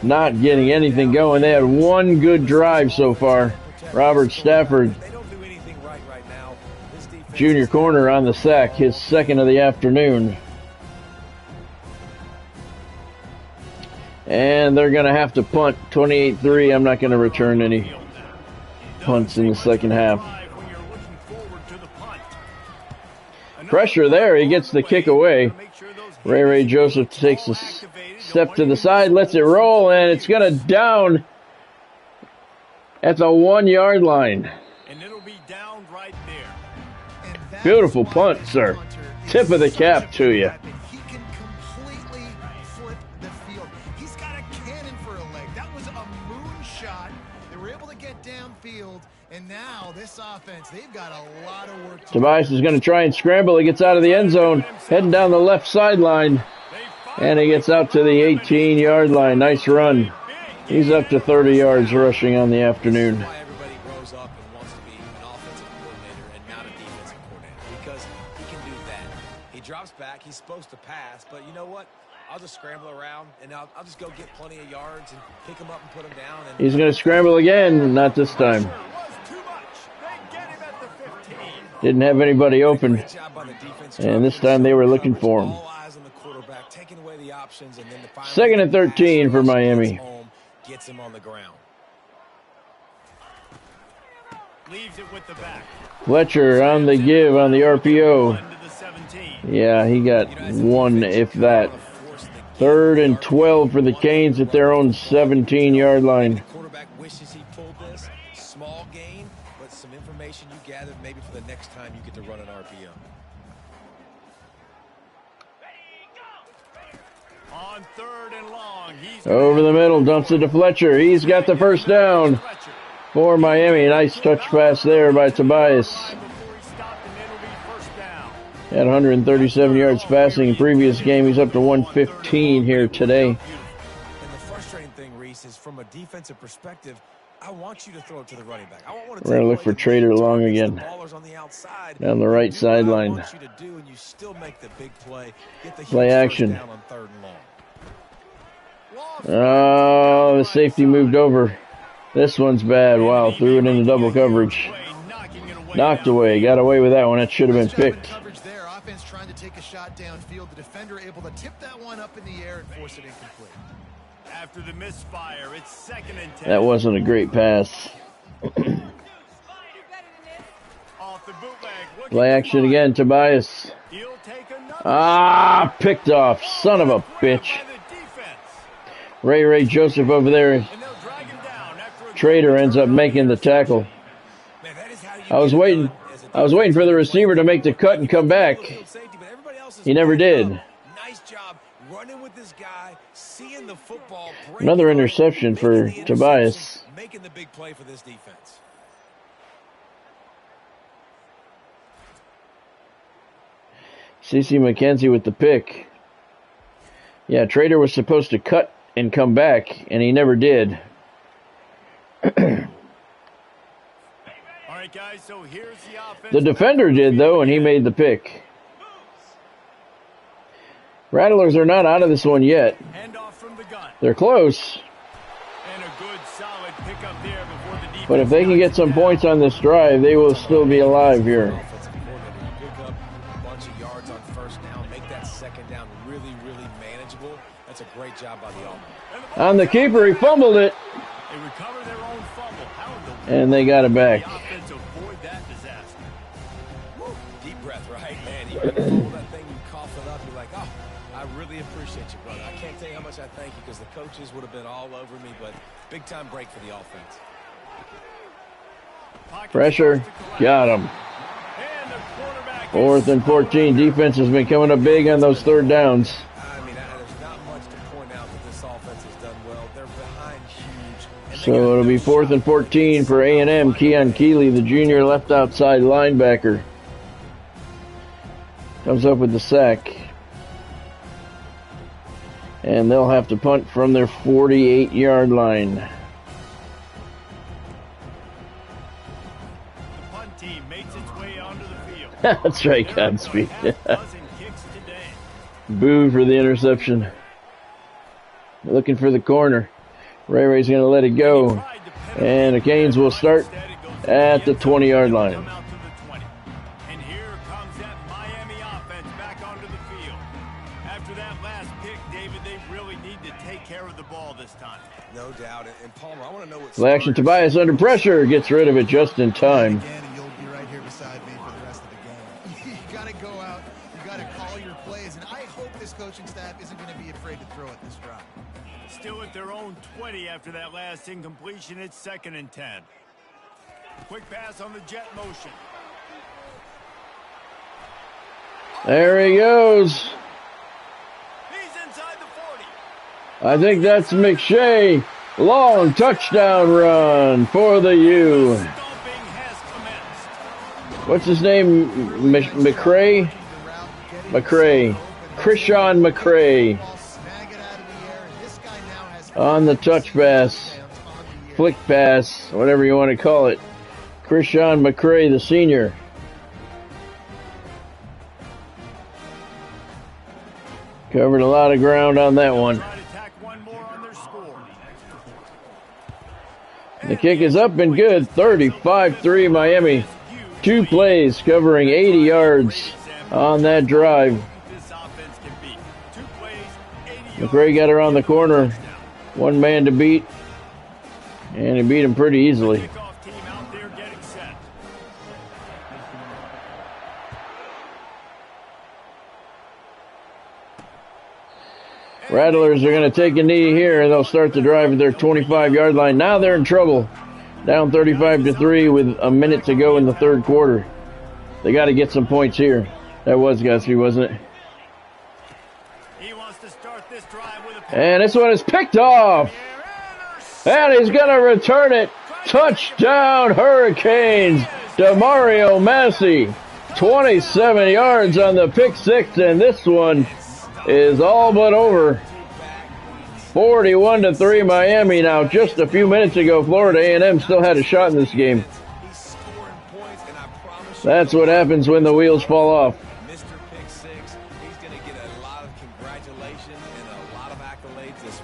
not getting anything going. They had one good drive so far. Robert Stafford, junior corner, on the sack, his 2nd of the afternoon. And they're going to have to punt 28-3. I'm not going to return any punts in the second half. Pressure there. He gets the kick away. Ray Joseph takes a step to the side, lets it roll, and it's going to down at the 1-yard line. And it'll be down right there. Beautiful punt, sir. Tip of the cap to you. He can completely flip the field. He's got a cannon for a leg. That was a moonshot. They were able to get downfield, and now this offense, they've got a lot of work to do. Tobias is going to try and scramble. He gets out of the end zone, heading down the left sideline, and he gets out to the 18-yard line. Nice run. He's up to 30 yards rushing on the afternoon. Why everybody grows up and wants to be an offensive coordinator and not a defensive coordinator, because he can do that. He drops back. He's supposed to pass, but you know what? I'll just scramble around, and I'll just go get plenty of yards and pick him up and put him down. And He's going to scramble again. Not this time. Didn't have anybody open, and this time they were looking for him. 2nd and 13 for Miami. Gets him on the ground. Leaves it with the back. Fletcher on the give on the RPO. Yeah, he got one, if that. 3rd and 12 for the Canes at their own 17-yard line. Quarterback wishes he pulled this. Small gain, but some information you gathered maybe for the next time you get to run an RPO. On 3rd and long, he's Over the middle, dumps it to Fletcher. He's got the first down for Miami. Nice touch pass there by Tobias. Had 137 yards passing in previous game. He's up to 115 here today. And the frustrating thing, Reese, is from a defensive perspective, I want you to throw it to the running back. I want to We're going to look for Trader Long again. Down the right sideline. Play action. Oh, the safety moved over. This one's bad. Wow, threw it into double coverage. Knocked away. Got away with that one. That should have been picked. Offense trying to take a shot downfield. The defender able to tip that one up in the air and force it incomplete. After the misfire, it's 2nd and 10. That wasn't a great pass. Off the bootleg. Play action again, Tobias. He'll take another Ah, picked off. Son of a bitch. by the defense. Ray Joseph over there. And they'll drag him down after a Trader ends up making the tackle. Man, that is how you I was waiting for the receiver to make the cut and come back. He never did. Nice job running with this guy, seeing the football. Another interception for Tobias. Making the big play for this defense. CeCe McKenzie with the pick. Yeah, Trader was supposed to cut and come back, and he never did. All right, guys, so here's the offense. The defender did, though, and he made the pick. Rattlers are not out of this one yet. Handoff from the gun. They're close. And a good, solid pickup there before the defense. But if they can get some points on this drive, they will still be alive here. Offensive coordinator, you pick up a bunch of yards on first down, make that second down really, really manageable. That's a great job by the offense. On the keeper, he fumbled it. They recover their own fumble. How in the world And they got it back. the offense avoid that disaster? Woo. Deep breath, right, man? You can pull that thing, you cough it up, you're like, oh, I really appreciate you, brother. I can't tell you how much I thank you because the coaches would have been all over me, but big time break for the offense. Pressure. Got him. 4th and 14. Defense has been coming up big on those third downs. I mean, there's not much to point out that this offense has done well. They're behind huge. So it'll be 4th and 14 for A&M. Keon Keeley, the junior left outside linebacker, comes up with the sack. And they'll have to punt from their 48-yard line. The punt team makes its way onto the field. That's right, Godspeed. Boo for the interception. Looking for the corner. Ray Ray's going to let it go. And the Canes will start at the 20-yard line. And here comes that Miami offense back onto the field. After that last pick, David, they really need to take care of the ball this time. No doubt. And Palmer, I want to know what... Play action, Tobias under pressure. Gets rid of it just in time. Again, and you'll be right here beside me for the rest of the game. You got to go out. You got to call your plays. And I hope this coaching staff isn't going to be afraid to throw it this drive. Still at their own 20 after that last incompletion. It's 2nd and 10. Quick pass on the jet motion. There he goes. He's inside the 40. I think that's McShay. Long touchdown run for the U. Stomping has commenced. What's his name? McCray? McCray. Krishan McCray. On the touch pass. Flick pass. Whatever you want to call it. Krishan McCray, the senior. Covered a lot of ground on that one. The kick is up and good. 35-3 Miami. 2 plays covering 80 yards on that drive. McRae got around the corner. 1 man to beat. And he beat him pretty easily. Rattlers are going to take a knee here, and they'll start the drive at their 25-yard line. Now they're in trouble. Down 35-3 with a minute to go in the third quarter. They got to get some points here. That was Guthrie, wasn't it? He wants to start this drive with a and this one is picked off. And he's going to return it. Touchdown, Hurricanes. DeMario Massey. 27 yards on the pick six, and this one is all but over. 41-3 Miami. Now, just a few minutes ago, Florida A&M still had a shot in this game. That's what happens when the wheels fall off. Mr. Pick Six, he's going to get a lot of congratulations and a lot of accolades this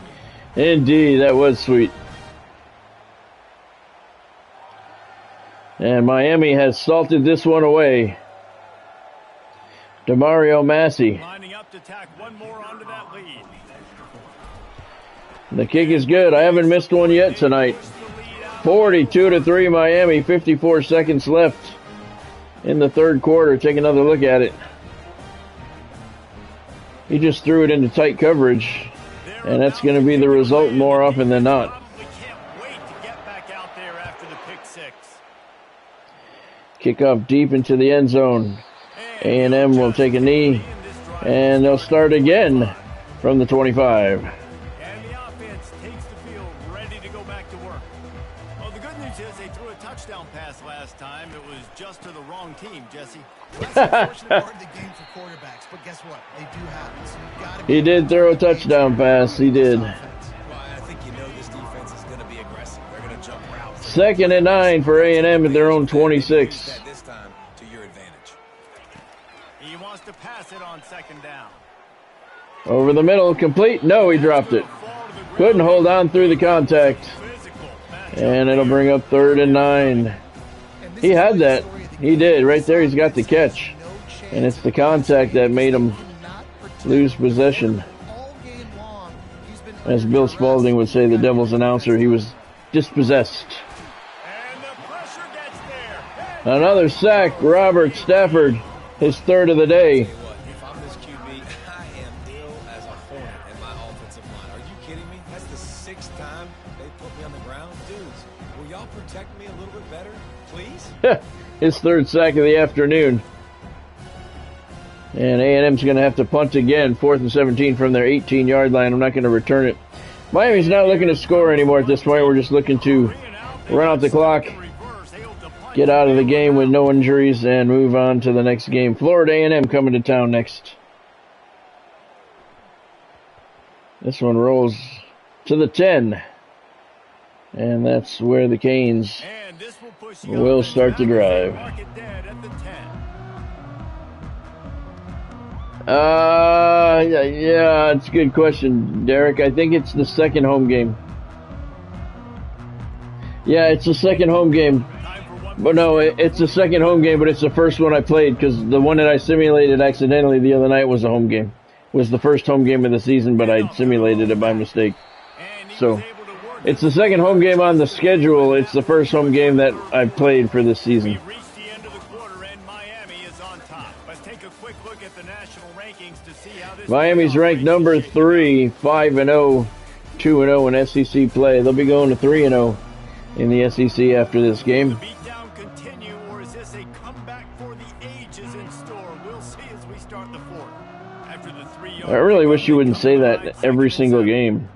week. Indeed, that was sweet. And Miami has salted this one away. DeMario Massey. Lining up to tack one more onto that lead. The kick is good. I haven't missed one yet tonight. 42-3 Miami. 54 seconds left in the third quarter. Take another look at it. He just threw it into tight coverage, and that's going to be the result more often than not. Probably can't wait to get back out there after the pick six. Kick off deep into the end zone. A&M will take a knee, and they'll start again from the 25. And the offense takes the field ready to go back to work. Well, the good news is they threw a touchdown pass last time. It was just to the wrong team, Jesse. That's the unfortunate part of the game for quarterbacks, but guess what? They do happen. So you've got to He did throw a touchdown pass. He did. Well, I think you know this defense is going to be aggressive. They're going to jump routes. 2nd and 9 for A&M at their own 26. That this time to your advantage. He wants to pass it on 2nd down. Over the middle, complete. No, he dropped it. Couldn't hold on through the contact. And it'll bring up 3rd and 9. He had that. He did. Right there, he's got the catch. And it's the contact that made him lose possession. As Bill Spaulding would say, the Devils announcer, he was dispossessed. And the pressure gets there. Another sack, Robert Stafford, his 3rd of the day. If I'm this QB, I am ill as a hornet in my offensive line. Are you kidding me? That's the 6th time they put me on the ground. Dudes, will y'all protect me a little bit better, please? His 3rd sack of the afternoon. And A&M's going to have to punt again, 4th and 17 from their 18-yard line. I'm not going to return it. Miami's not looking to score anymore at this point. We're just looking to run out the clock, get out of the game with no injuries, and move on to the next game. Florida A&M coming to town next. This one rolls to the 10. And that's where the Canes will start the drive. Yeah, it's a good question, Derek. I think it's the second home game. Yeah, it's the second home game. But no, it's the second home game, but it's the first one I played because the one that I simulated accidentally the other night was a home game. It was the first home game of the season, but I simulated it by mistake. So, it's the second home game on the schedule. It's the first home game that I've played for this season. Miami's ranked number 3, 5-0, 2-0 in SEC play. They'll be going to 3-0 in the SEC after this game. I really wish you wouldn't say that every single game.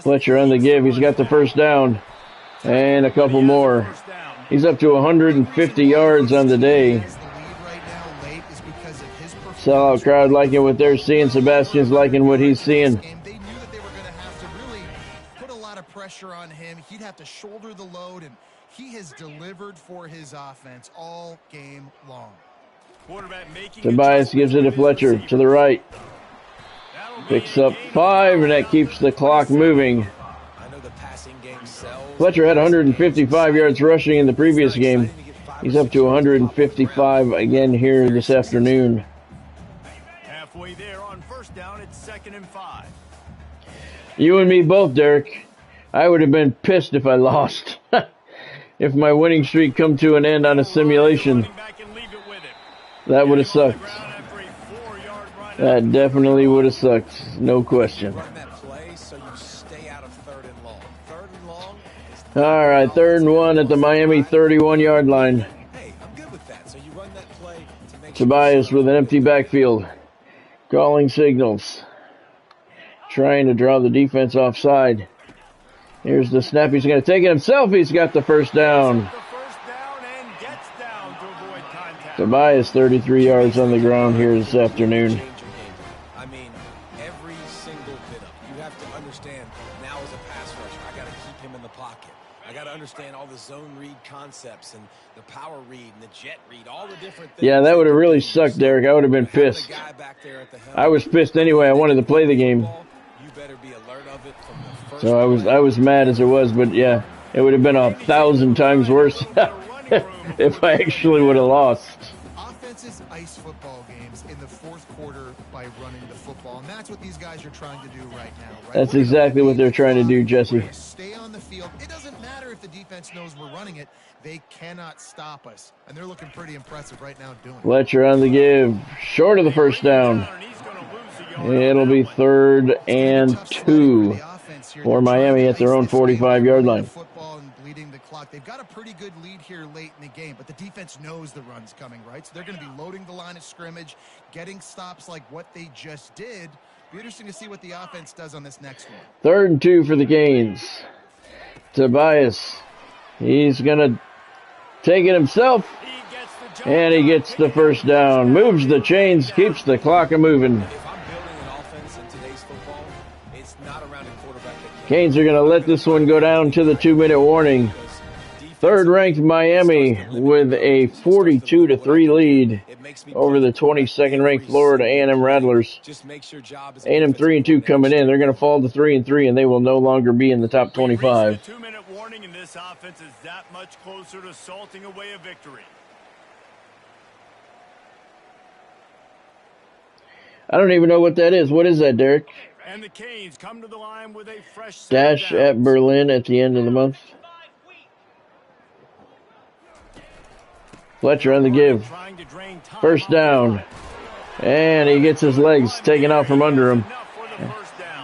Fletcher on the give. He's got the first down and a couple more. He's up to 150 yards on the day. Sellout crowd liking what they're seeing. Sebastian's liking what he's seeing. They knew that they were going to have to really put a lot of pressure on him. He'd have to shoulder the load, and he has delivered for his offense all game long. Tobias gives it to Fletcher to the right. Picks up 5, and that keeps the clock moving. Fletcher had 155 yards rushing in the previous game. He's up to 155 again here this afternoon. Halfway there on first down, it's 2nd and 5. You and me both, Derek. I would have been pissed if I lost. If my winning streak come to an end on a simulation, that would have sucked. That definitely would have sucked, no question. All right, 3rd and 1 at the Miami 31-yard line. Tobias with an empty backfield. Calling signals. Trying to draw the defense offside. Here's the snap. He's going to take it himself. He's got the first down. Tobias 33 yards on the ground here this afternoon. I mean, every single bit of it. You have to understand, now as a pass rusher, I got to keep him in the pocket. I got to understand all the zone read concepts and the power read and the jet read, all the different things. Yeah, that would have really sucked, Derek. I would have been pissed. I was pissed anyway. I wanted to play the game. You better be alert of it from the first. So I was mad as it was, but yeah, it would have been 1,000 times worse if I actually would have lost. Offenses ice football games in the 4th quarter by running the football, and that's what these guys are trying to do right now. Right? That's exactly what they're trying to do, Jesse. Stay on the field. It doesn't matter if the defense knows we're running it. They cannot stop us, and they're looking pretty impressive right now doing it. Fletcher on the give, short of the first down. It'll be 3rd and 2 for Miami at their own 45-yard line. They've got a pretty good lead here late in the game, but the defense knows the run's coming, right? So they're going to be loading the line of scrimmage, getting stops like what they just did. Be interesting to see what the offense does on this next one. 3rd and 2 for the Canes. Tobias, he's going to take it himself, and he gets the first down. Moves the chains, keeps the clock a-moving. Canes are going to let this one go down to the 2-minute warning. 3rd-ranked Miami with a 42-3 lead over the 22nd-ranked Florida A&M Rattlers. A&M 3-2 coming in. They're going to fall to 3-3, and they will no longer be in the top 25. 2-minute warning, and this offense is that much closer to salting away a victory. I don't even know what that is. What is that, Derek? And the Canes come to the line with a fresh dash at Berlin at the end of the month. Fletcher on the give. First down. And he gets his legs taken out from under him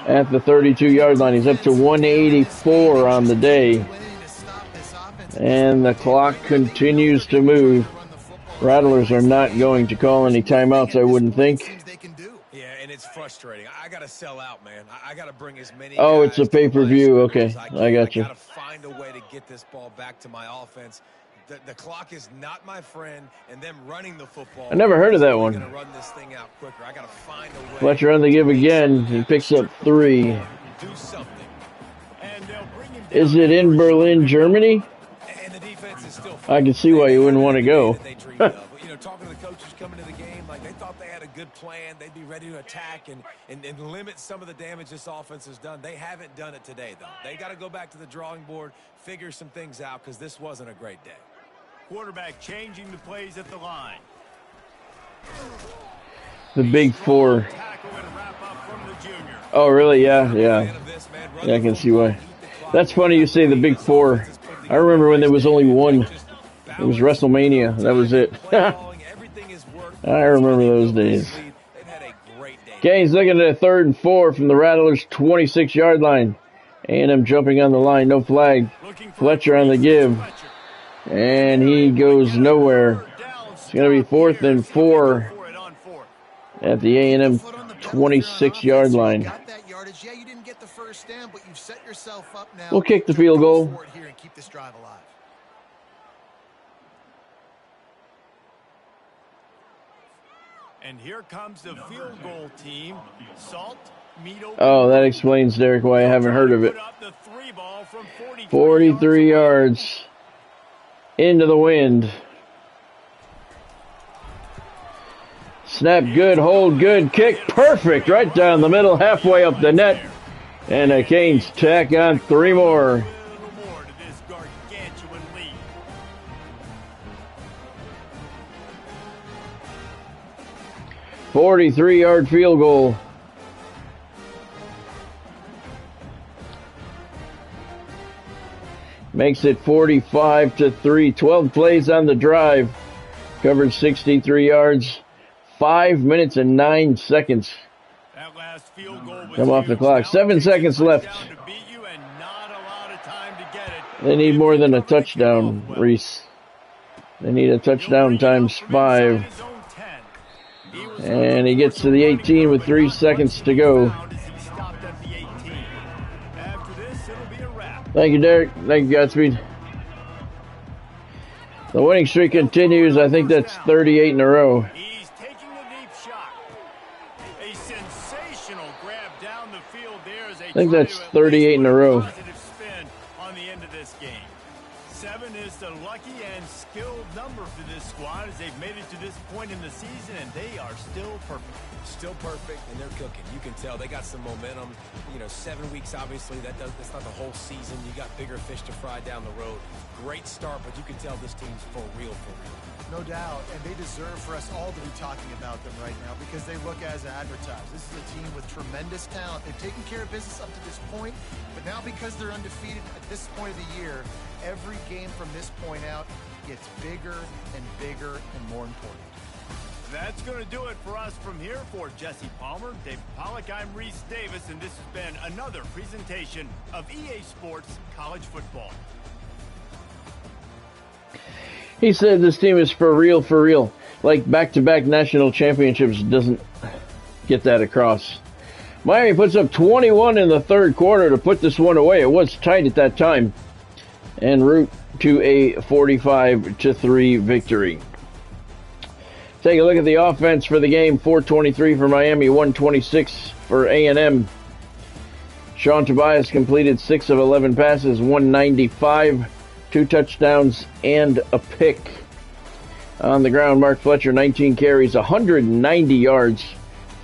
at the 32-yard line. He's up to 184 on the day. And the clock continues to move. Rattlers are not going to call any timeouts, I wouldn't think. Yeah, and it's frustrating. I got to sell out, man. I got to bring as many Oh, guys it's a to the line of pay-per-view. scrimmage Okay, as I I got I you. got to find a way to get this ball back to my offense. The clock is not my friend, and them running the football. I never heard of that one. Going to run this thing out quicker. I got to find a way. Fletcher on the give again. He picks up 3. Do something. And they'll bring him down. Is it in Berlin, Germany? And the defense is still I can see why you wouldn't want to go. You know, talking to the coaches coming to the game, like they thought they had a good plan. They'd be ready to attack and limit some of the damage this offense has done. They haven't done it today, though. They got to go back to the drawing board, figure some things out, because this wasn't a great day. Quarterback changing the plays at the line. The big 4. Tackle and wrap up from the junior. Oh, really? Yeah. Yeah, I can see why. That's funny you say the big 4. I remember when there was only one. It was WrestleMania. That was it. I remember those days. Okay, he's looking at a 3rd and 4 from the Rattlers' 26-yard line. A&M jumping on the line. No flag. Fletcher on the give. And he goes nowhere. It's going to be 4th and 4 at the A&M 26-yard line. We'll kick the field goal. And here comes the field goal team. Salt, Mito. Oh, that explains, Derek, why I haven't heard of it. 43 yards into the wind. Snap good, hold good, kick perfect right down the middle, halfway up the net. And the Canes tack on 3 more. 43-yard field goal. Makes it 45-3. 12 plays on the drive. Covered 63 yards. 5 minutes and 9 seconds. That last field goal was come off the clock. 7 seconds left. They need more than a touchdown, Reese. They need a touchdown times 5. And he gets to the 18 with 3 seconds to go. Thank you, Derek. Thank you, Godspeed. The winning streak continues. I think that's 38 in a row. He's taking the deep shot. A sensational grab down the field there as I think that's 38 in a row. Positive spin on the end of this game. 7 is the lucky and skilled number for this squad as they've made it to this point in the season, and they are still perfect. Still perfect, and they're cooking. You can tell they got some momentum. You know, 7 weeks, obviously, that's not the whole season. You got bigger fish to fry down the road. Great start, but you can tell this team's for real, for real. No doubt, and they deserve for us all to be talking about them right now because they look as advertised. This is a team with tremendous talent. They've taken care of business up to this point, but now because they're undefeated at this point of the year, every game from this point out gets bigger and bigger and more important. That's going to do it for us from here. For Jesse Palmer, Dave Pollock, I'm Reese Davis, and this has been another presentation of EA Sports College Football. He said this team is for real, for real. Like back-to-back national championships doesn't get that across. Miami puts up 21 in the 3rd quarter to put this one away. It was tight at that time. En route to a 45-3 victory. Take a look at the offense for the game. 423 for Miami, 126 for A&M. Sean Tobias completed 6 of 11 passes, 195, 2 touchdowns, and a pick. On the ground, Mark Fletcher, 19 carries, 190 yards,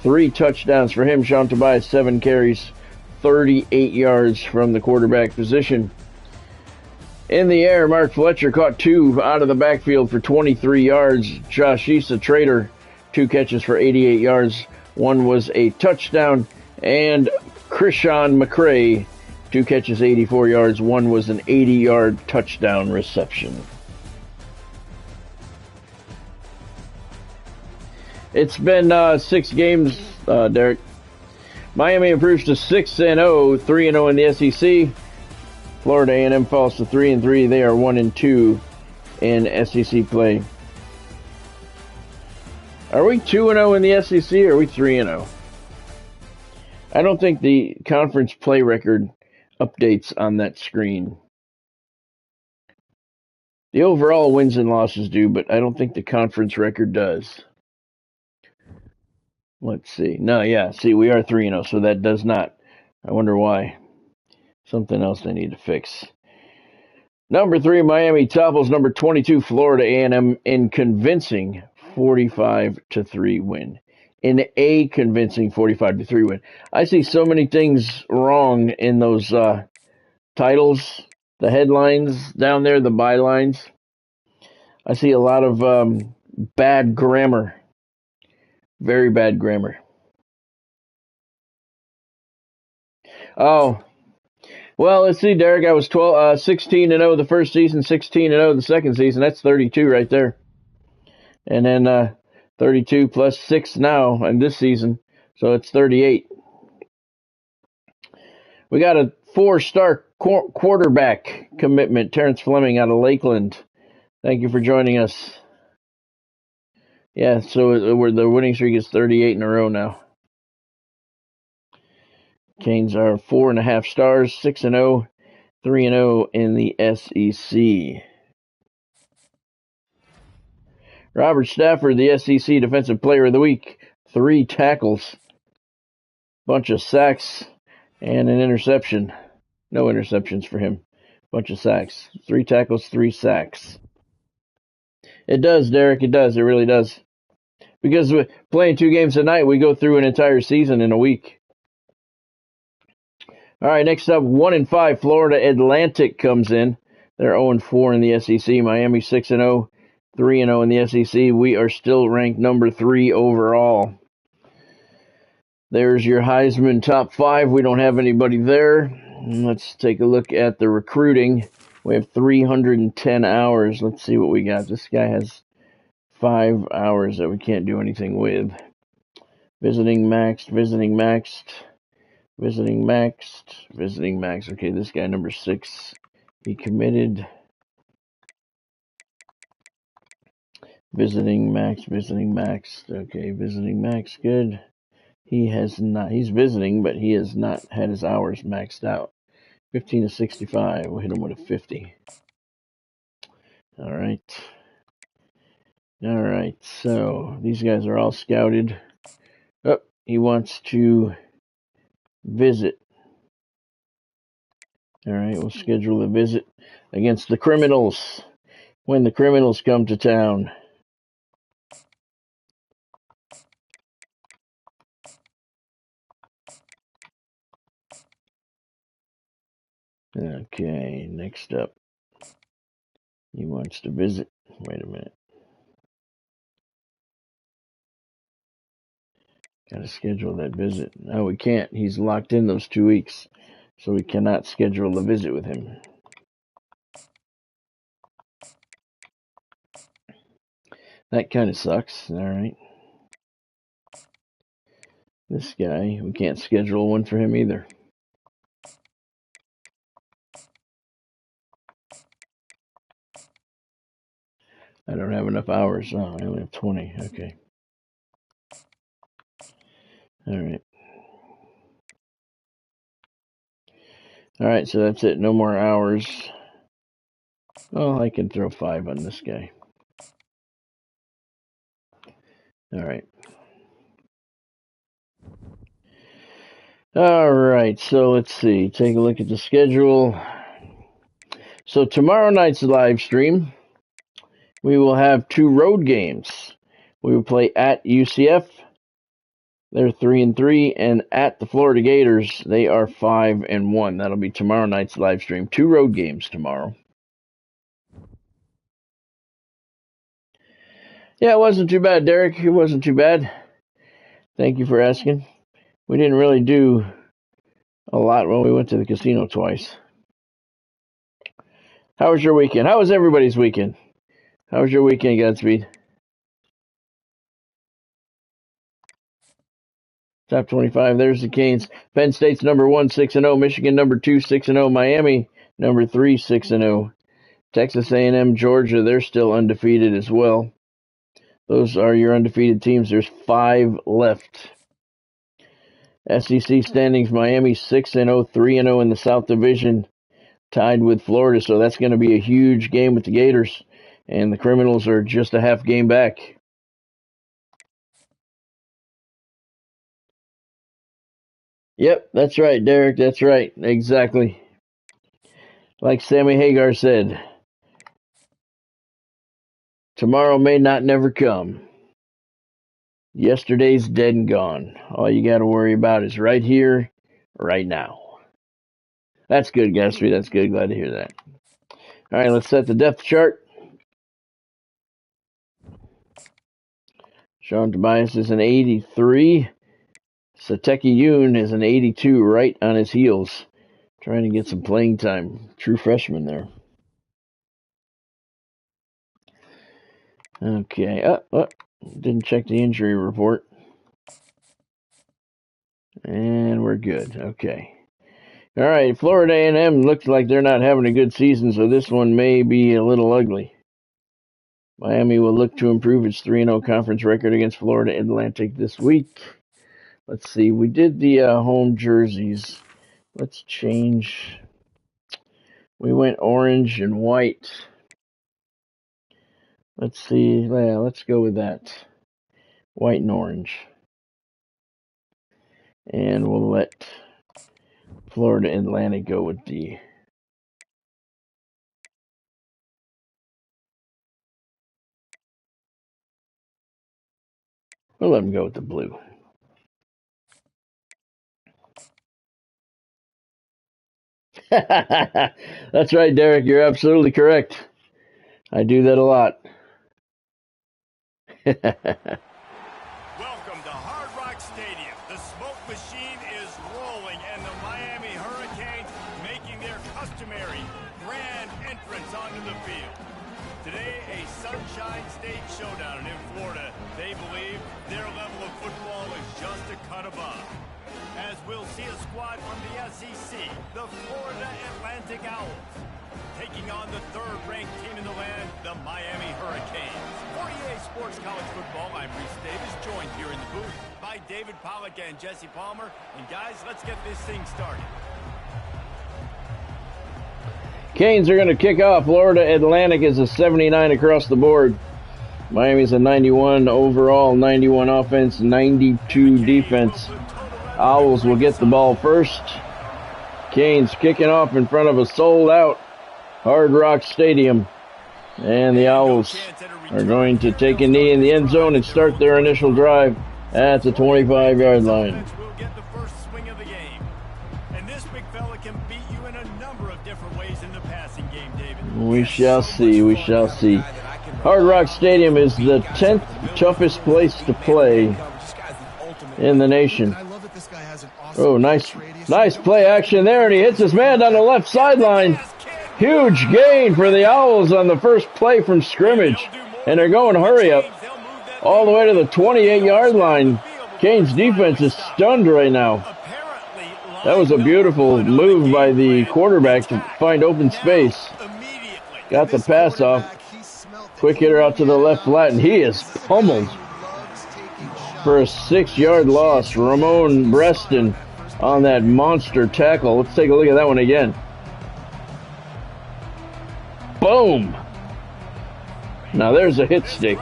3 touchdowns for him. Sean Tobias, 7 carries, 38 yards from the quarterback position. In the air, Mark Fletcher caught 2 out of the backfield for 23 yards. Josh Issa Trader, 2 catches for 88 yards. 1 was a touchdown. And Krishan McCray, 2 catches, 84 yards. 1 was an 80-yard touchdown reception. It's been 6 games, Derek. Miami improves to 6-0, 3-0 in the SEC. Florida A&M falls to 3-3. They are 1-2 in SEC play. Are we 2-0 in the SEC or are we 3-0? I don't think the conference play record updates on that screen. The overall wins and losses do, but I don't think the conference record does. Let's see. No, yeah. See, we are 3-0, so that does not. I wonder why. Something else I need to fix. Number 3, Miami topples number 22, Florida A&M in convincing 45-3 win. In a convincing 45-3 win. I see so many things wrong in those titles, the headlines down there, the bylines. I see a lot of bad grammar. Very bad grammar. Oh, well, let's see, Derek. I was 16-0 the first season, 16-0 the second season. That's 32 right there. And then 32 plus 6 now in this season, so it's 38. We got a 4-star quarterback commitment, Terrence Fleming out of Lakeland. Thank you for joining us. Yeah, so the winning streak is 38 in a row now. Canes are 4.5 stars, 6-0, 3-0 in the SEC. Robert Stafford, the SEC Defensive Player of the Week, 3 tackles, bunch of sacks, and an interception. No interceptions for him. Bunch of sacks. 3 tackles, 3 sacks. It does, Derek. It does. It really does. Because playing 2 games a night, we go through an entire season in a week. All right, next up, 1-5, Florida Atlantic comes in. They're 0-4 in the SEC. Miami 6-0, 3-0 in the SEC. We are still ranked number 3 overall. There's your Heisman top 5. We don't have anybody there. Let's take a look at the recruiting. We have 310 hours. Let's see what we got. This guy has 5 hours that we can't do anything with. Visiting maxed, visiting maxed. Visiting maxed, visiting maxed. Okay, this guy, number 6, he committed. Visiting maxed, visiting maxed. Okay, visiting maxed, good. He has not, he's visiting, but he has not had his hours maxed out. 15 to 65, we'll hit him with a 50. All right. All right, so these guys are all scouted. Oh, he wants to visit. All right, we'll schedule a visit against the Criminals when the Criminals come to town. Okay, next up. He wants to visit. Wait a minute. Got to schedule that visit. No, we can't. He's locked in those 2 weeks, so we cannot schedule a visit with him. That kind of sucks. All right. This guy, we can't schedule one for him either. I don't have enough hours. Oh, I only have 20. Okay. All right. All right, so that's it. No more hours. Well, I can throw 5 on this guy. All right. All right, so let's see. Take a look at the schedule. So tomorrow night's live stream, we will have 2 road games. We will play at UCF. They're 3-3, and at the Florida Gators, they are 5-1. That'll be tomorrow night's live stream. 2 road games tomorrow. Yeah, it wasn't too bad, Derek. It wasn't too bad. Thank you for asking. We didn't really do a lot. Well, we went to the casino twice. How was your weekend? How was everybody's weekend? How was your weekend, Godspeed? Top 25, there's the Canes. Penn State's number 1, 6-0. Michigan, number 2, 6-0. Miami, number 3, 6-0. Texas A&M, Georgia, they're still undefeated as well. Those are your undefeated teams. There's 5 left. SEC standings, Miami 6-0, 3-0 in the South Division, tied with Florida. So that's going to be a huge game with the Gators. And the Criminals are just a half game back. Yep, that's right, Derek. That's right. Exactly. Like Sammy Hagar said, tomorrow may not never come. Yesterday's dead and gone. All you got to worry about is right here, right now. That's good, Gatsby. That's good. Glad to hear that. All right, let's set the depth chart. Sean Tobias is an 83. Sateki Yoon is an 82, right on his heels. Trying to get some playing time. True freshman there. Okay. Didn't check the injury report. And we're good. Okay. All right. Florida A&M looks like they're not having a good season, so this one may be a little ugly. Miami will look to improve its 3-0 conference record against Florida Atlantic this week. Let's see. We did the home jerseys. Let's change. We went orange and white. Let's see. Yeah, let's go with that. White and orange. And we'll let Florida Atlantic go with the... We'll let them go with the blue. That's right, Derek. You're absolutely correct. I do that a lot. Welcome to Hard Rock Stadium. The smoke machine is rolling, and the Miami Hurricanes making their customary grand entrance onto the field. Today, a Sunshine State showdown, and in Florida, they believe their level of football is just a cut above. As we'll see a squad from the SEC, the Florida Atlantic Owls, taking on the third-ranked team in the land, the Miami Hurricanes. For EA Sports College Football, I'm Reese Davis, joined here in the booth by David Pollack and Jesse Palmer. And guys, let's get this thing started. Canes are going to kick off. Florida Atlantic is a 79 across the board. Miami's a 91 overall, 91 offense, 92 defense. Owls will get the ball first. Canes kicking off in front of a sold-out Hard Rock Stadium. And the Owls are going to take a knee in the end zone and start their initial drive at the 25-yard line. We'll get the first swing of the game. And this big fella can beat you in a number of different ways in the passing game, David. We shall see. We shall see. Hard Rock Stadium is the 10th toughest place to play in the nation. Oh, nice play action there, and he hits his man down the left sideline. Huge gain for the Owls on the first play from scrimmage, and they're going hurry up all the way to the 28-yard line. Canes defense is stunned right now. That was a beautiful move by the quarterback to find open space. Got the pass off. Quick hitter out to the left flat, and he is pummeled for a 6-yard loss. Ramon Breston on that monster tackle. Let's take a look at that one again. Boom! Now there's a hit stick.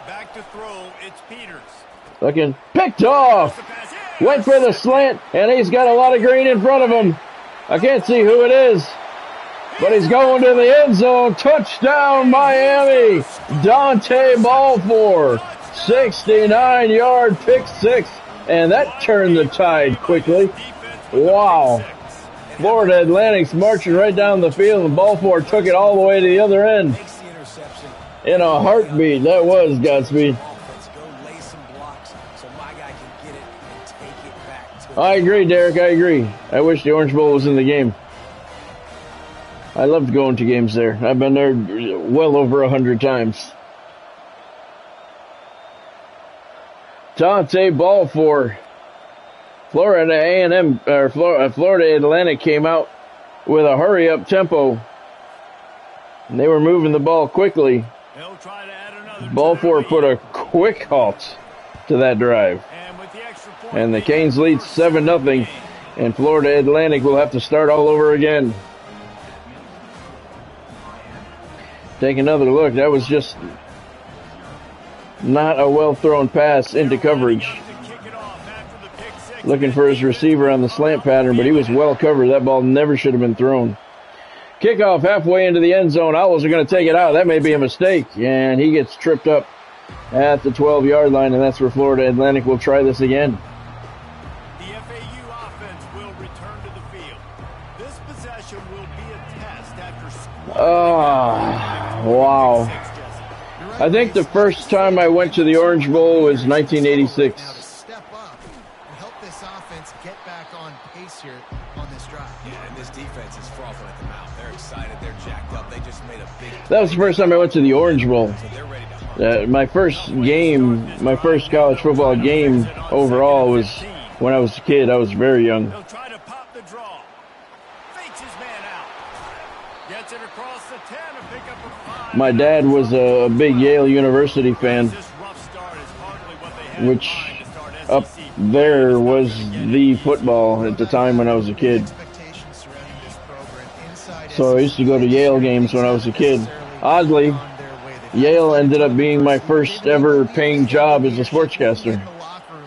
Back to throw, it's Peters. Looking picked off. Went for the slant, and he's got a lot of green in front of him. I can't see who it is, but he's going to the end zone. Touchdown, Miami! Dante Balfour, 69-yard pick six, and that turned the tide quickly. Wow. Florida Atlantic's marching right down the field, and Balfour took it all the way to the other end. In a heartbeat, that was Godspeed. I agree, Derek, I agree. I wish the Orange Bowl was in the game. I loved going to games there. I've been there well over 100 times. Dante Balfour. Florida A&M, or Florida Atlantic came out with a hurry-up tempo. And they were moving the ball quickly. They'll try to add another Ball to four their put a lead. quick halt to that drive. And with the extra point, And the they Canes get lead first 7-0. And Florida Atlantic will have to start all over again. Take another look. That was just not a well-thrown pass into coverage. Looking for his receiver on the slant pattern, but he was well covered. That ball never should have been thrown. Kickoff halfway into the end zone. Owls are going to take it out. That may be a mistake. And he gets tripped up at the 12-yard line, and that's where Florida Atlantic will try this again. The FAU offense will return to the field. This possession will be a test after Wow. I think the first time I went to the Orange Bowl was 1986. Now to step up and help this offense get back on pace here on this drive. Yeah, and this defense is frothing at the mouth. They're excited. They're jacked up. They just made a big... That was the first time I went to the Orange Bowl. So they're ready to hunt. My first game, my first college football game overall was when I was a kid. I was very young. He'll try to pop the draw. Fakes his man out. Gets it across the 10 to pick up a 5. My dad was a big Yale University fan, This rough start is hardly what they had which in mind to start up SEC. there was the football at the time when I was a kid. Expectations surrounding this program inside So I used to go to Yale games when I was a kid. Oddly, Yale ended up being my first ever paying job as a sportscaster.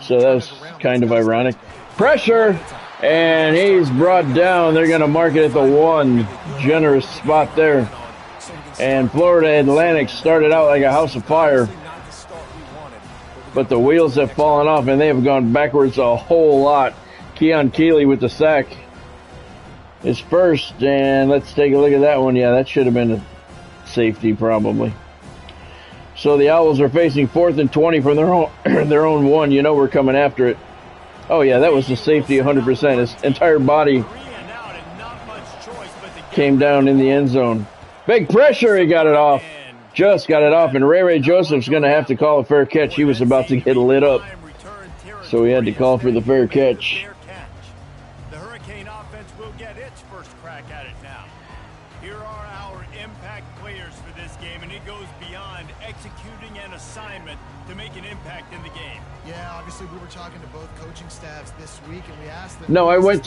So that was kind of ironic. Pressure, and he's brought down. They're going to mark it at the 1. Generous spot there. And Florida Atlantic started out like a house of fire. But the wheels have fallen off, and they have gone backwards a whole lot. Keon Keeley with the sack is first, and let's take a look at that one. Yeah, that should have been a safety probably. So the Owls are facing 4th and 20 from their own 1. You know we're coming after it. Oh yeah, that was the safety 100%. His entire body came down in the end zone. Big pressure, he got it off. Just got it off, and Ray Joseph's going to have to call a fair catch. He was about to get lit up, so he had to call for the fair catch. The Hurricane offense will get its first crack at it now. Here are our impact players for this game, and it goes beyond executing an assignment to make an impact in the game. Yeah, obviously we were talking to both coaching staffs this week, and we asked them. No, I went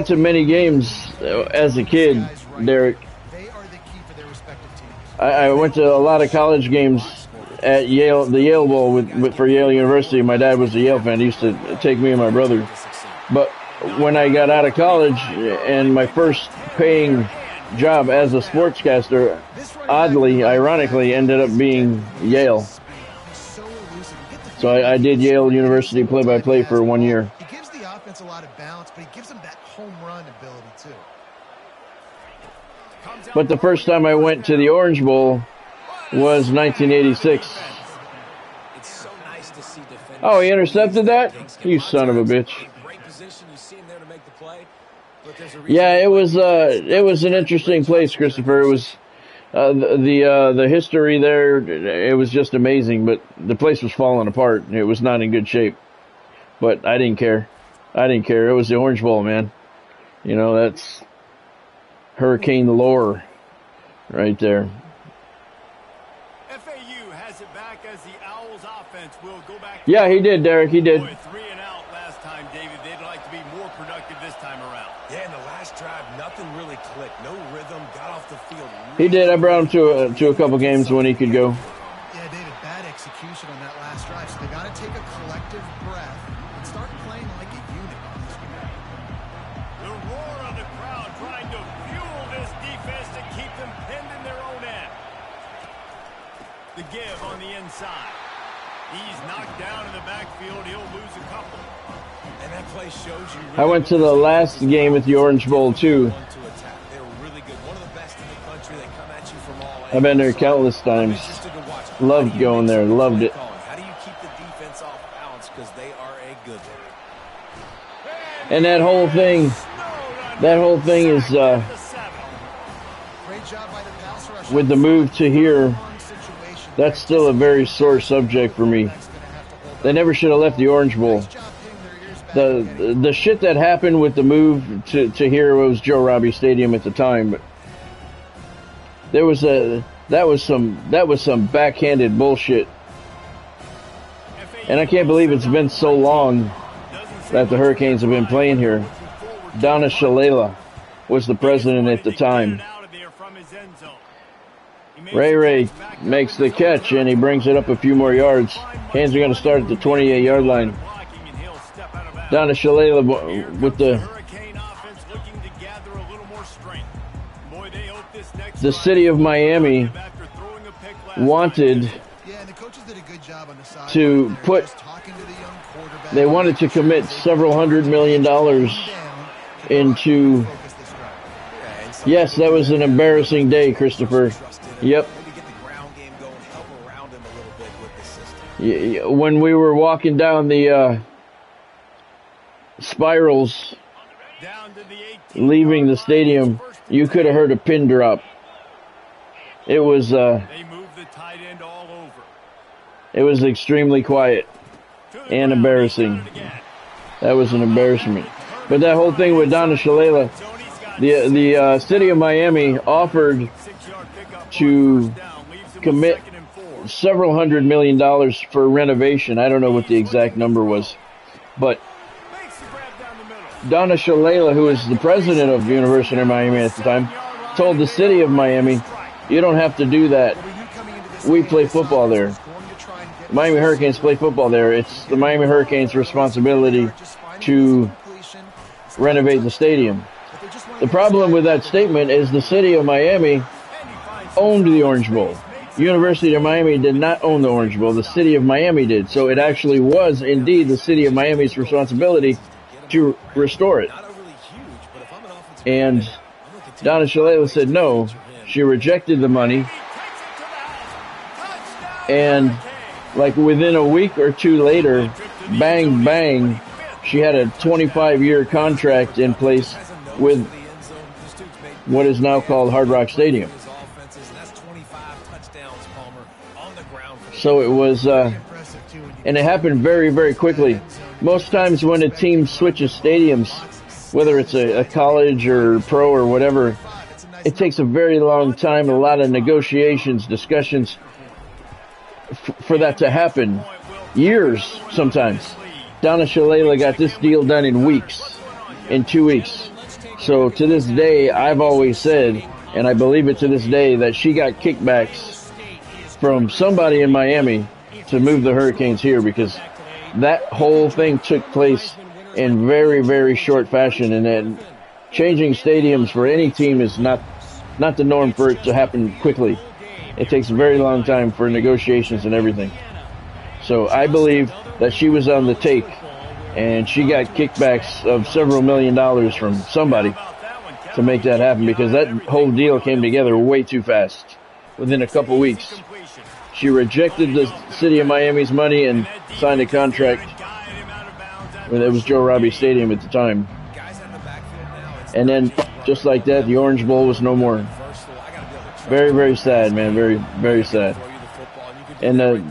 to many games as a kid, Derek. They are the key for their respective teams. I went to a lot of college games at Yale, the Yale Bowl for Yale University. My dad was a Yale fan. He used to take me and my brother. But when I got out of college and my first paying job as a sportscaster, oddly, ironically, ended up being Yale. So I did Yale University play-by-play for 1 year. He gives the offense a lot of balance, but he gives them that home run ability too. But the first time I went to the Orange Bowl was 1986. It's so nice to see defenders. Oh, he intercepted that? You son of a bitch. Great position. You see him there to make the play. But there's a Yeah, it was an interesting place, Christopher. It was the history there. It was just amazing, but the place was falling apart. It was not in good shape. But I didn't care. It was the Orange Bowl, man. You know, that's Hurricane lore right there. FAU has it back as the Owls offense will go back. Yeah, he did, Derek. He did. Boy, 3 and out last time, David. They'd like to be more productive this time around. Yeah, in the last drive, nothing really clicked. No rhythm. Got off the field. He did. I brought him to a couple games when he could go. Yeah, David, bad execution on that last drive. So they got to take a collective breath and start playing like a unit on this one. The roar of the crowd trying to fuel this defense to keep them pinned in their own end. The give on the inside. He's knocked down in the backfield. He'll lose a couple. And that play shows you. I went to the last game at the Orange Bowl, too. They were really good. One of the best in the country. They come at you from all angles. I've been there countless times. It's just a good watch. Loved going there. Loved it. How do you keep the defense off balance? Because they are a good one. And that whole thing is Great job by the pass rush. with the move to here. That's still a very sore subject for me. They never should have left the Orange Bowl. Nice job hitting their ears the shit that happened with the move to here was Joe Robbie Stadium at the time. But that was some backhanded bullshit. And I can't believe it's been so long that the Hurricanes have been playing here. Donna Shalala was the president at the time. Ray makes the catch, and he brings it up a few more yards. Canes are going to start at the 28-yard line. Donna Shalala with the city of Miami wanted to they wanted to commit several $100 million into. Yes, that was an embarrassing day, Christopher. Yep. When we were walking down the spirals leaving the stadium, you could have heard a pin drop. It was it was extremely quiet and embarrassing. That was an embarrassment. But that whole thing with Donna Shalala, the city of Miami offered to commit several $100 million for renovation. I don't know what the exact number was, but Donna Shalala, who was the president of the University of Miami at the time, told the city of Miami, "You don't have to do that. We play football there. Miami Hurricanes play football there. It's the Miami Hurricanes' responsibility to renovate the stadium." The problem with that statement is the city of Miami owned the Orange Bowl. University of Miami did not own the Orange Bowl. The city of Miami did. So it actually was indeed the city of Miami's responsibility to restore it. And Donna Shalala said no. She rejected the money. And like within a week or two later, bang, bang, she had a 25-year contract in place with what is now called Hard Rock Stadium. So it was, and it happened very, very quickly. Most times when a team switches stadiums, whether it's a college or pro or whatever, it takes a very long time, a lot of negotiations, discussions for that to happen. Years, sometimes. Donna Shalala got this deal done in weeks, in 2 weeks. So to this day, I've always said, and I believe it to this day, that she got kickbacks from somebody in Miami to move the Hurricanes here, because that whole thing took place in very, very short fashion, and then changing stadiums for any team is not the norm for it to happen quickly. It takes a very long time for negotiations and everything. So I believe that she was on the take, and she got kickbacks of several $1 million from somebody to make that happen, because that whole deal came together way too fast. Within a couple weeks, she rejected the city of Miami's money and signed a contract. It was Joe Robbie Stadium at the time. And then, just like that, the Orange Bowl was no more. Very, very sad, man. Very, very sad. And the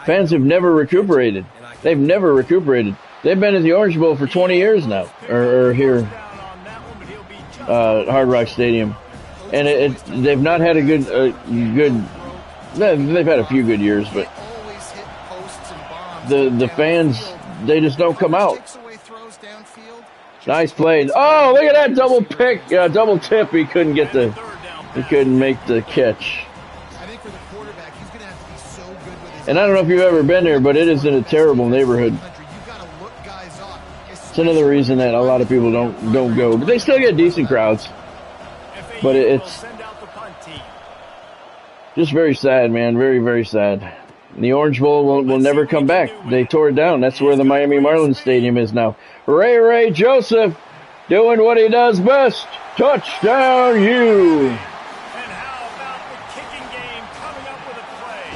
fans have never recuperated. They've never recuperated. They've been at the Orange Bowl for 20 years now, or here, Hard Rock Stadium. And they've not had a good. They've had a few good years, but the fans, they just don't come out. Nice play. Oh, look at that double pick, double tip. He couldn't make the catch. And I don't know if you've ever been there, but it is in a terrible neighborhood. It's another reason that a lot of people don't go, but they still get decent crowds. But it's just very sad, man. Very, very sad. The Orange Bowl will never come back. They tore it down. That's where the Miami Marlins Stadium is now. Ray Joseph doing what he does best. Touchdown, you. And how about the kicking game coming up with a play?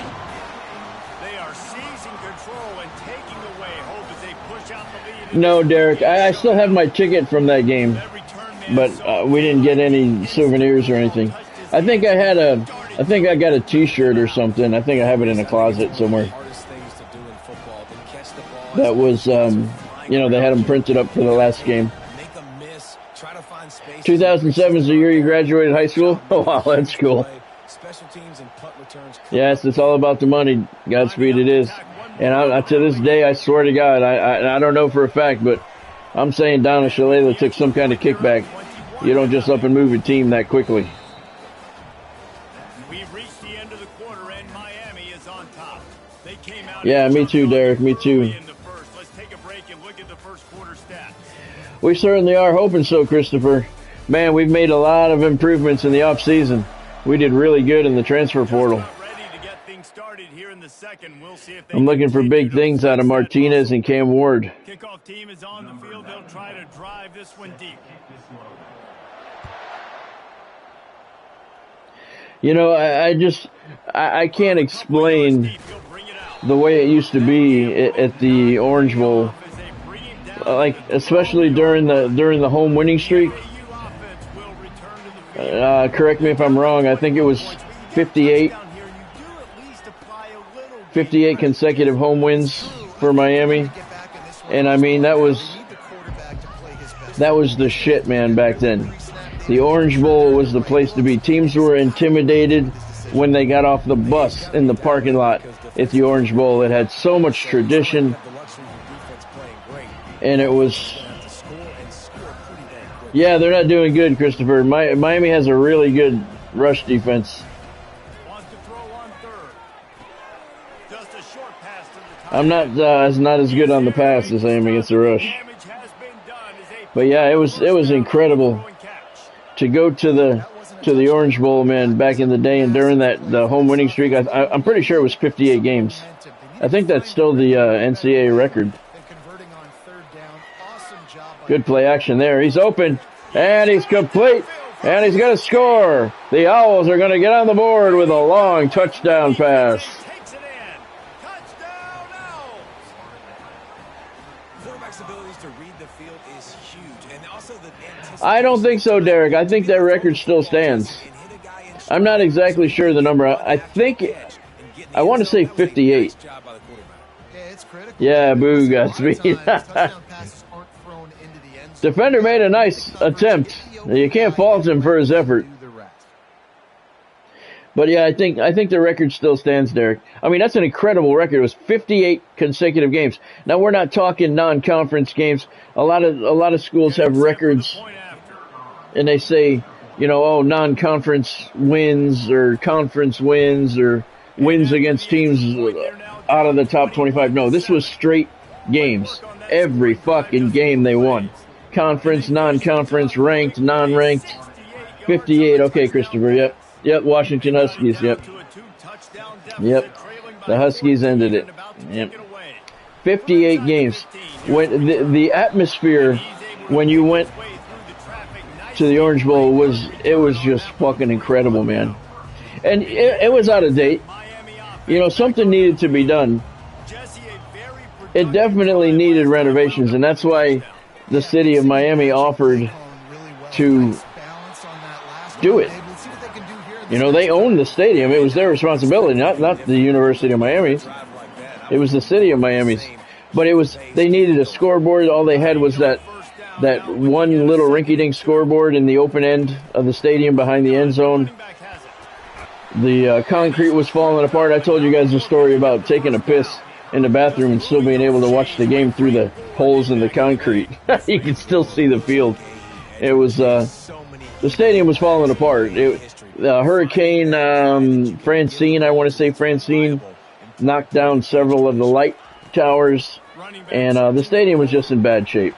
They are seizing control and taking away hope as they push out the lead. No, Derek, I still have my ticket from that game, but we didn't get any souvenirs or anything. I think I got a T-shirt or something. I think I have it in a closet somewhere. That was you know, they had them printed up for the last game. Make them miss, try to find space. 2007 is the year you graduated high school? Oh, wow, that's cool. Special teams and punt returns. Yes, it's all about the money. Godspeed it is. And to this day, I swear to God, I don't know for a fact, but I'm saying Donna Shalala took some kind of kickback. You don't just up and move a team that quickly. We've reached the end of the quarter, and Miami is on top. They came out. Yeah, me too, Derek. Me too. Let's take a break and look at the first quarter stats. We certainly are hoping so, Christopher. Man, we've made a lot of improvements in the offseason. We did really good in the transfer portal. I'm looking for big things out of Martinez and Cam Ward. Kickoff team is on the field. They'll try to drive this one deep. You know, I can't explain the way it used to be at the Orange Bowl. Like, especially during the home winning streak. Correct me if I'm wrong. I think it was 58 consecutive home wins for Miami. And I mean, that was the shit, man, back then. The Orange Bowl was the place to be. Teams were intimidated when they got off the bus in the parking lot at the Orange Bowl. It had so much tradition. And it was... Yeah, they're not doing good, Christopher. Miami has a really good rush defense. I'm not as good on the pass as I am against the rush. But yeah, it was incredible to go to the Orange Bowl, man, back in the day, and during the home winning streak. I'm pretty sure it was 58 games. I think that's still the NCAA record. Good play action there. He's open, and he's complete, and he's going to score. The Owls are going to get on the board with a long touchdown pass. I don't think so, Derek. I think that record still stands. I'm not exactly sure the number. I want to say 58. Yeah, boo, Godspeed. Defender made a nice attempt. You can't fault him for his effort. But yeah, I think the record still stands, Derek. I mean, that's an incredible record. It was 58 consecutive games. Now, we're not talking non-conference games. A lot of schools have records, and they say, you know, oh, non-conference wins or conference wins or wins against teams out of the top 25. No, this was straight games. Every fucking game they won. Conference, non-conference, ranked, non-ranked. 58. Okay, Christopher. Yep. Washington Huskies. Yep. The Huskies ended it. Yep. 58 games. When the atmosphere when you went to the Orange Bowl was just fucking incredible, man. And it was out of date. You know, something needed to be done. It definitely needed renovations, and that's why the city of Miami offered to do it. You know, they owned the stadium. It was their responsibility, not the University of Miami's. It was the city of Miami's. But they needed a scoreboard. All they had was that one little rinky-dink scoreboard in the open end of the stadium behind the end zone. The concrete was falling apart. I told you guys a story about taking a piss in the bathroom and still being able to watch the game through the holes in the concrete. You could still see the field. It was the stadium was falling apart. Hurricane Francine knocked down several of the light towers, and the stadium was just in bad shape.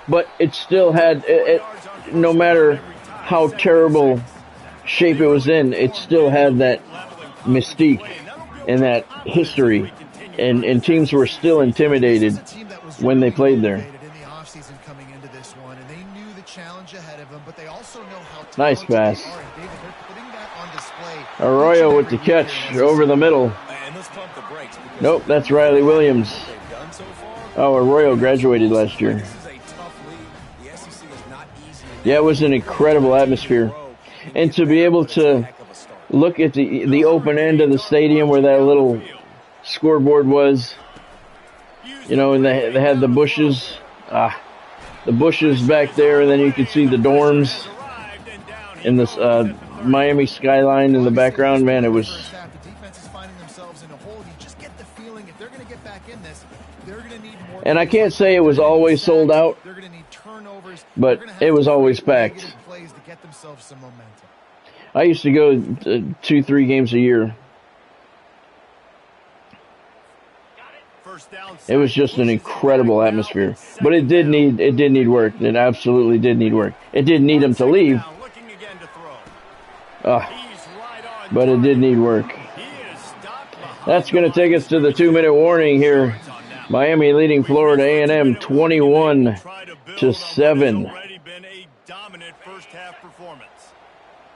But it still had, no matter how terrible shape it was in, it still had that mystique and that history. And teams were still intimidated when they played there. Nice pass. Arroyo with the catch over the middle. Nope, that's Riley Williams. Oh, Arroyo graduated last year. Yeah, it was an incredible atmosphere. And to be able to look at the open end of the stadium where that little scoreboard was, you know, and they had the bushes the bushes back there, and then you could see the dorms and this Miami skyline in the background. Man, it was. The defense is finding themselves in a hole. You just get the feeling if they're going to get back in this, they're going to need more. And I can't say it was always sold out, They're going to need turnovers, but it was always packed. Plays to get themselves some momentum. I used to go 2-3 games a year. It was just an incredible atmosphere, but it did need work. It absolutely did need work. It didn't need him to leave, but it did need work. That's going to take us to the 2-minute warning here. Miami leading Florida A&M 21-7.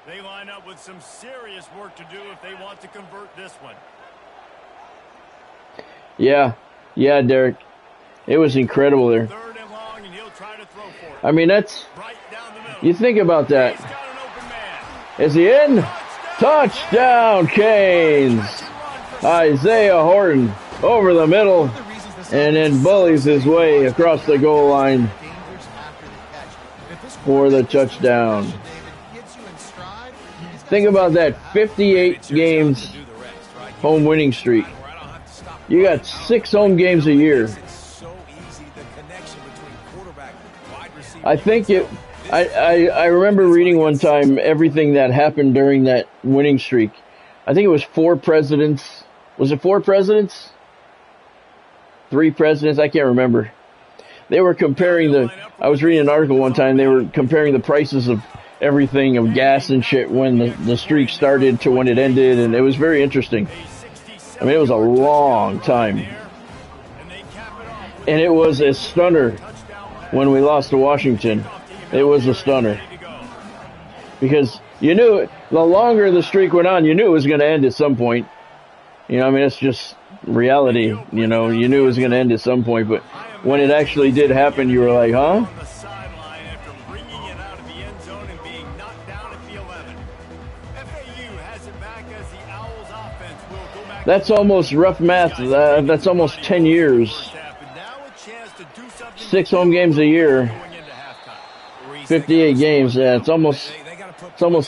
They line up with some serious work to do if they want to convert this one. Yeah, Derek. It was incredible there. Third and long, and he'll try to throw for it. I mean, that's, Right down the middle. you think about that. He's got an open man. Is he in? Touchdown, Canes. Isaiah Horton over the middle and then bullies his way across the goal line for the touchdown. Think about that, 58 games home winning streak. You got 6 home games a year. I think I remember reading one time everything that happened during that winning streak. I think it was 4 presidents. Was it 4 presidents? 3 presidents? I can't remember. They were comparing I was reading an article one time, they were comparing the prices of everything, of gas and shit, when the streak started to when it ended, and it was very interesting. I mean, it was a long time. And it was a stunner when we lost to Washington. It was a stunner. Because you knew, the longer the streak went on, you knew it was going to end at some point. You know, I mean, it's just reality. You know, you knew it was going to end at some point, but when it actually did happen, you were like, huh? That's almost rough math. That's almost 10 years. 6 home games a year. 58 games. Yeah, it's almost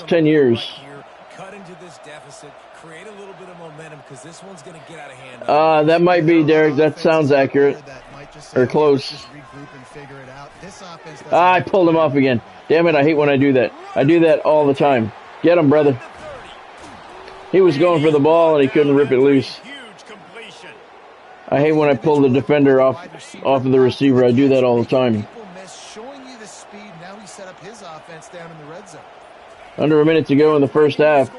10 years. That might be, Derek. That sounds accurate. Or close. I pulled him off again. Damn it, I hate when I do that. I do that all the time. Get him, brother. He was going for the ball and he couldn't rip it loose. I hate when I pull the defender off of the receiver. I do that all the time. Under a minute to go in the first half.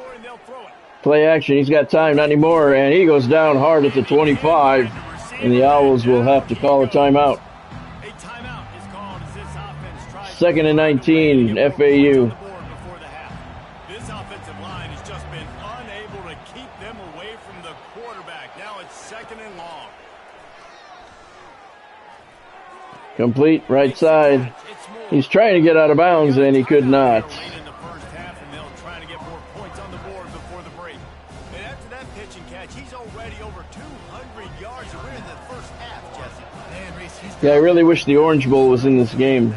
Play action. He's got time. Not anymore. And he goes down hard at the 25. And the Owls will have to call a timeout. 2nd and 19, FAU. Complete right side. He's trying to get out of bounds and he could not. Yeah, I really wish the Orange Bowl was in this game.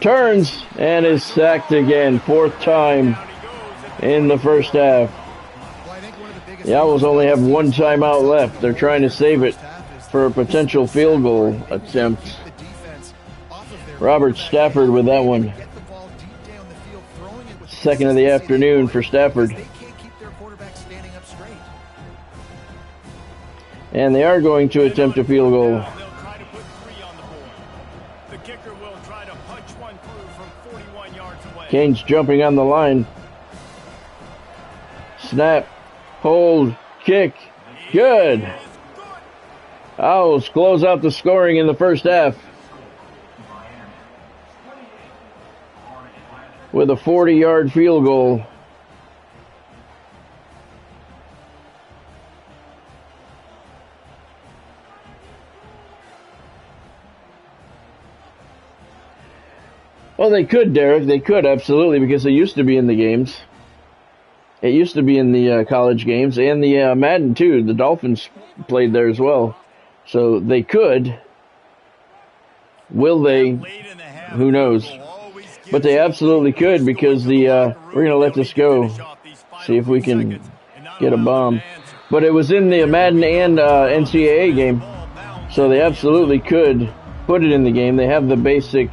Turns and is sacked again. 4th time in the first half. The Owls only have 1 timeout left. They're trying to save it for a potential field goal attempt. Robert Stafford with that one. 2nd of the afternoon for Stafford. And they are going to attempt a field goal. Canes jumping on the line. Snap, hold, kick. Good. Owls close out the scoring in the first half with a 40-yard field goal. Well, they could, Derek. They could, absolutely, because they used to be in the games. It used to be in the college games and the Madden, too. The Dolphins played there as well. So they could. Will they? Who knows? But they absolutely could, because we're going to let this go. See if we can get a bomb. But it was in the Madden and NCAA game, so they absolutely could put it in the game. They have the basic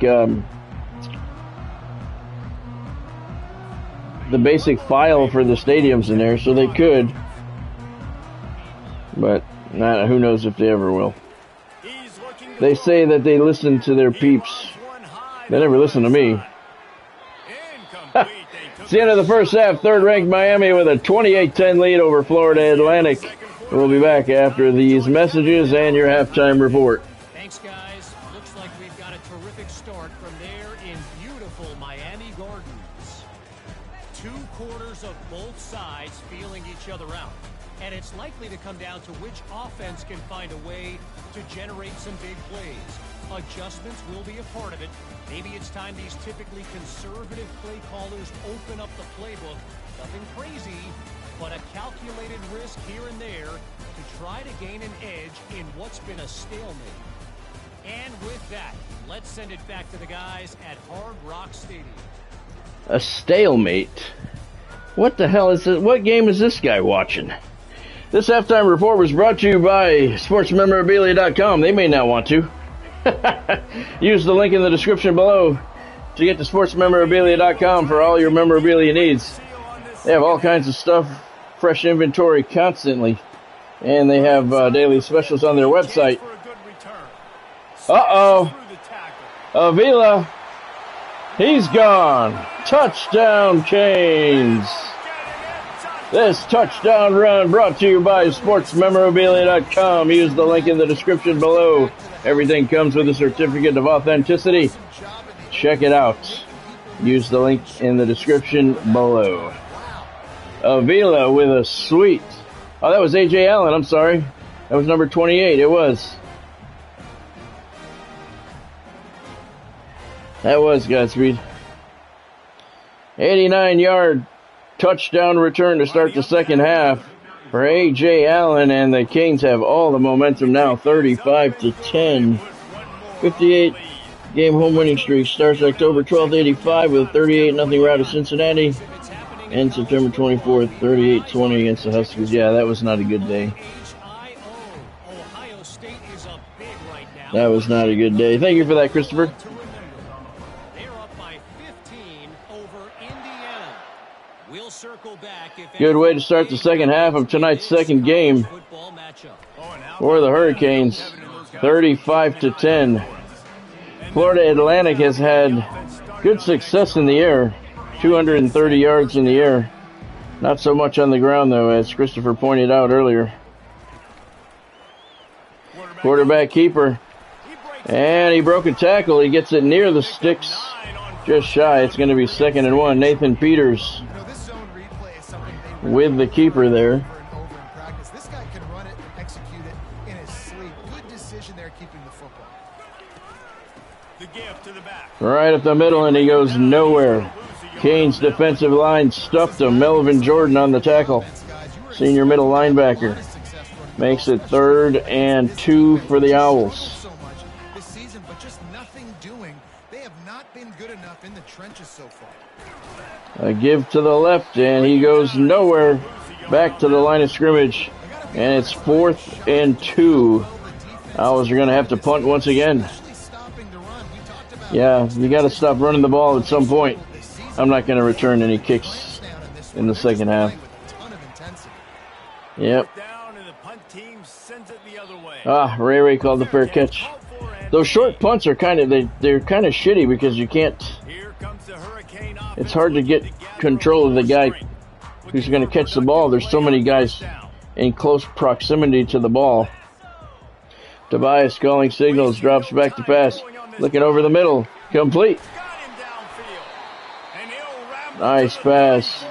file for the stadiums in there, so they could. But who knows if they ever will. They say that they listen to their peeps. They never listen to me. It's the end of the first half. Third-ranked Miami with a 28-10 lead over Florida Atlantic. We'll be back after these messages and your halftime report. Thanks, guys. Looks like we've got a terrific start from there in beautiful Miami Gardens. 2 quarters of both sides feeling each other out. And it's likely to come down to which offense can find a way to generate some big plays. Adjustments will be a part of it. Maybe it's time these typically conservative play callers open up the playbook. Nothing crazy, but a calculated risk here and there to try to gain an edge in what's been a stalemate. And with that, let's send it back to the guys at Hard Rock Stadium. A stalemate? What the hell is it? What game is this guy watching? This halftime report was brought to you by SportsMemorabilia.com. They may not want to. Use the link in the description below to get to SportsMemorabilia.com for all your memorabilia needs. They have all kinds of stuff, fresh inventory constantly, and they have daily specials on their website. Uh-oh. Avila. He's gone. Touchdown, Canes. This touchdown run brought to you by SportsMemorabilia.com. Use the link in the description below. Everything comes with a certificate of authenticity. Check it out. Use the link in the description below. Avila with a sweet. Oh, that was A.J. Allen. I'm sorry. That was number 28. It was. That was Godspeed. 89-yard touchdown return to start the second half for A.J. Allen, and the Canes have all the momentum now, 35-10. 58-game home winning streak starts October 12th, 85 with a 38-0 rout of Cincinnati, and September 24th, 38-20 against the Huskers. Yeah, that was not a good day. That was not a good day. Thank you for that, Christopher. Good way to start the second half of tonight's second game for the Hurricanes, 35-10. Florida Atlantic has had good success in the air, 230 yards in the air. Not so much on the ground, though, as Christopher pointed out earlier. Quarterback keeper, and he broke a tackle. He gets it near the sticks, just shy. It's going to be 2nd and 1. Nathan Peters with the keeper there. This guy can run it and execute it in his sleep. Good decision there, keeping the football. The gift to the back. Right up the middle, and he goes nowhere. Canes defensive line stuffed him. Melvin Jordan on the tackle. Senior middle linebacker. Makes it 3rd and 2 for the Owls. This season, but just nothing doing. They have not been good enough in the trenches so far. A give to the left, and he goes nowhere. Back to the line of scrimmage, and it's 4th and 2. Owls are going to have to punt once again. Yeah, you got to stop running the ball at some point. I'm not going to return any kicks in the second half. Yep. Ray called the fair catch. Those short punts are they're kind of shitty because you can't. It's hard to get control of the guy who's going to catch the ball. There's so many guys in close proximity to the ball. Tobias calling signals, drops back to pass. Looking over the middle. Complete. Nice pass.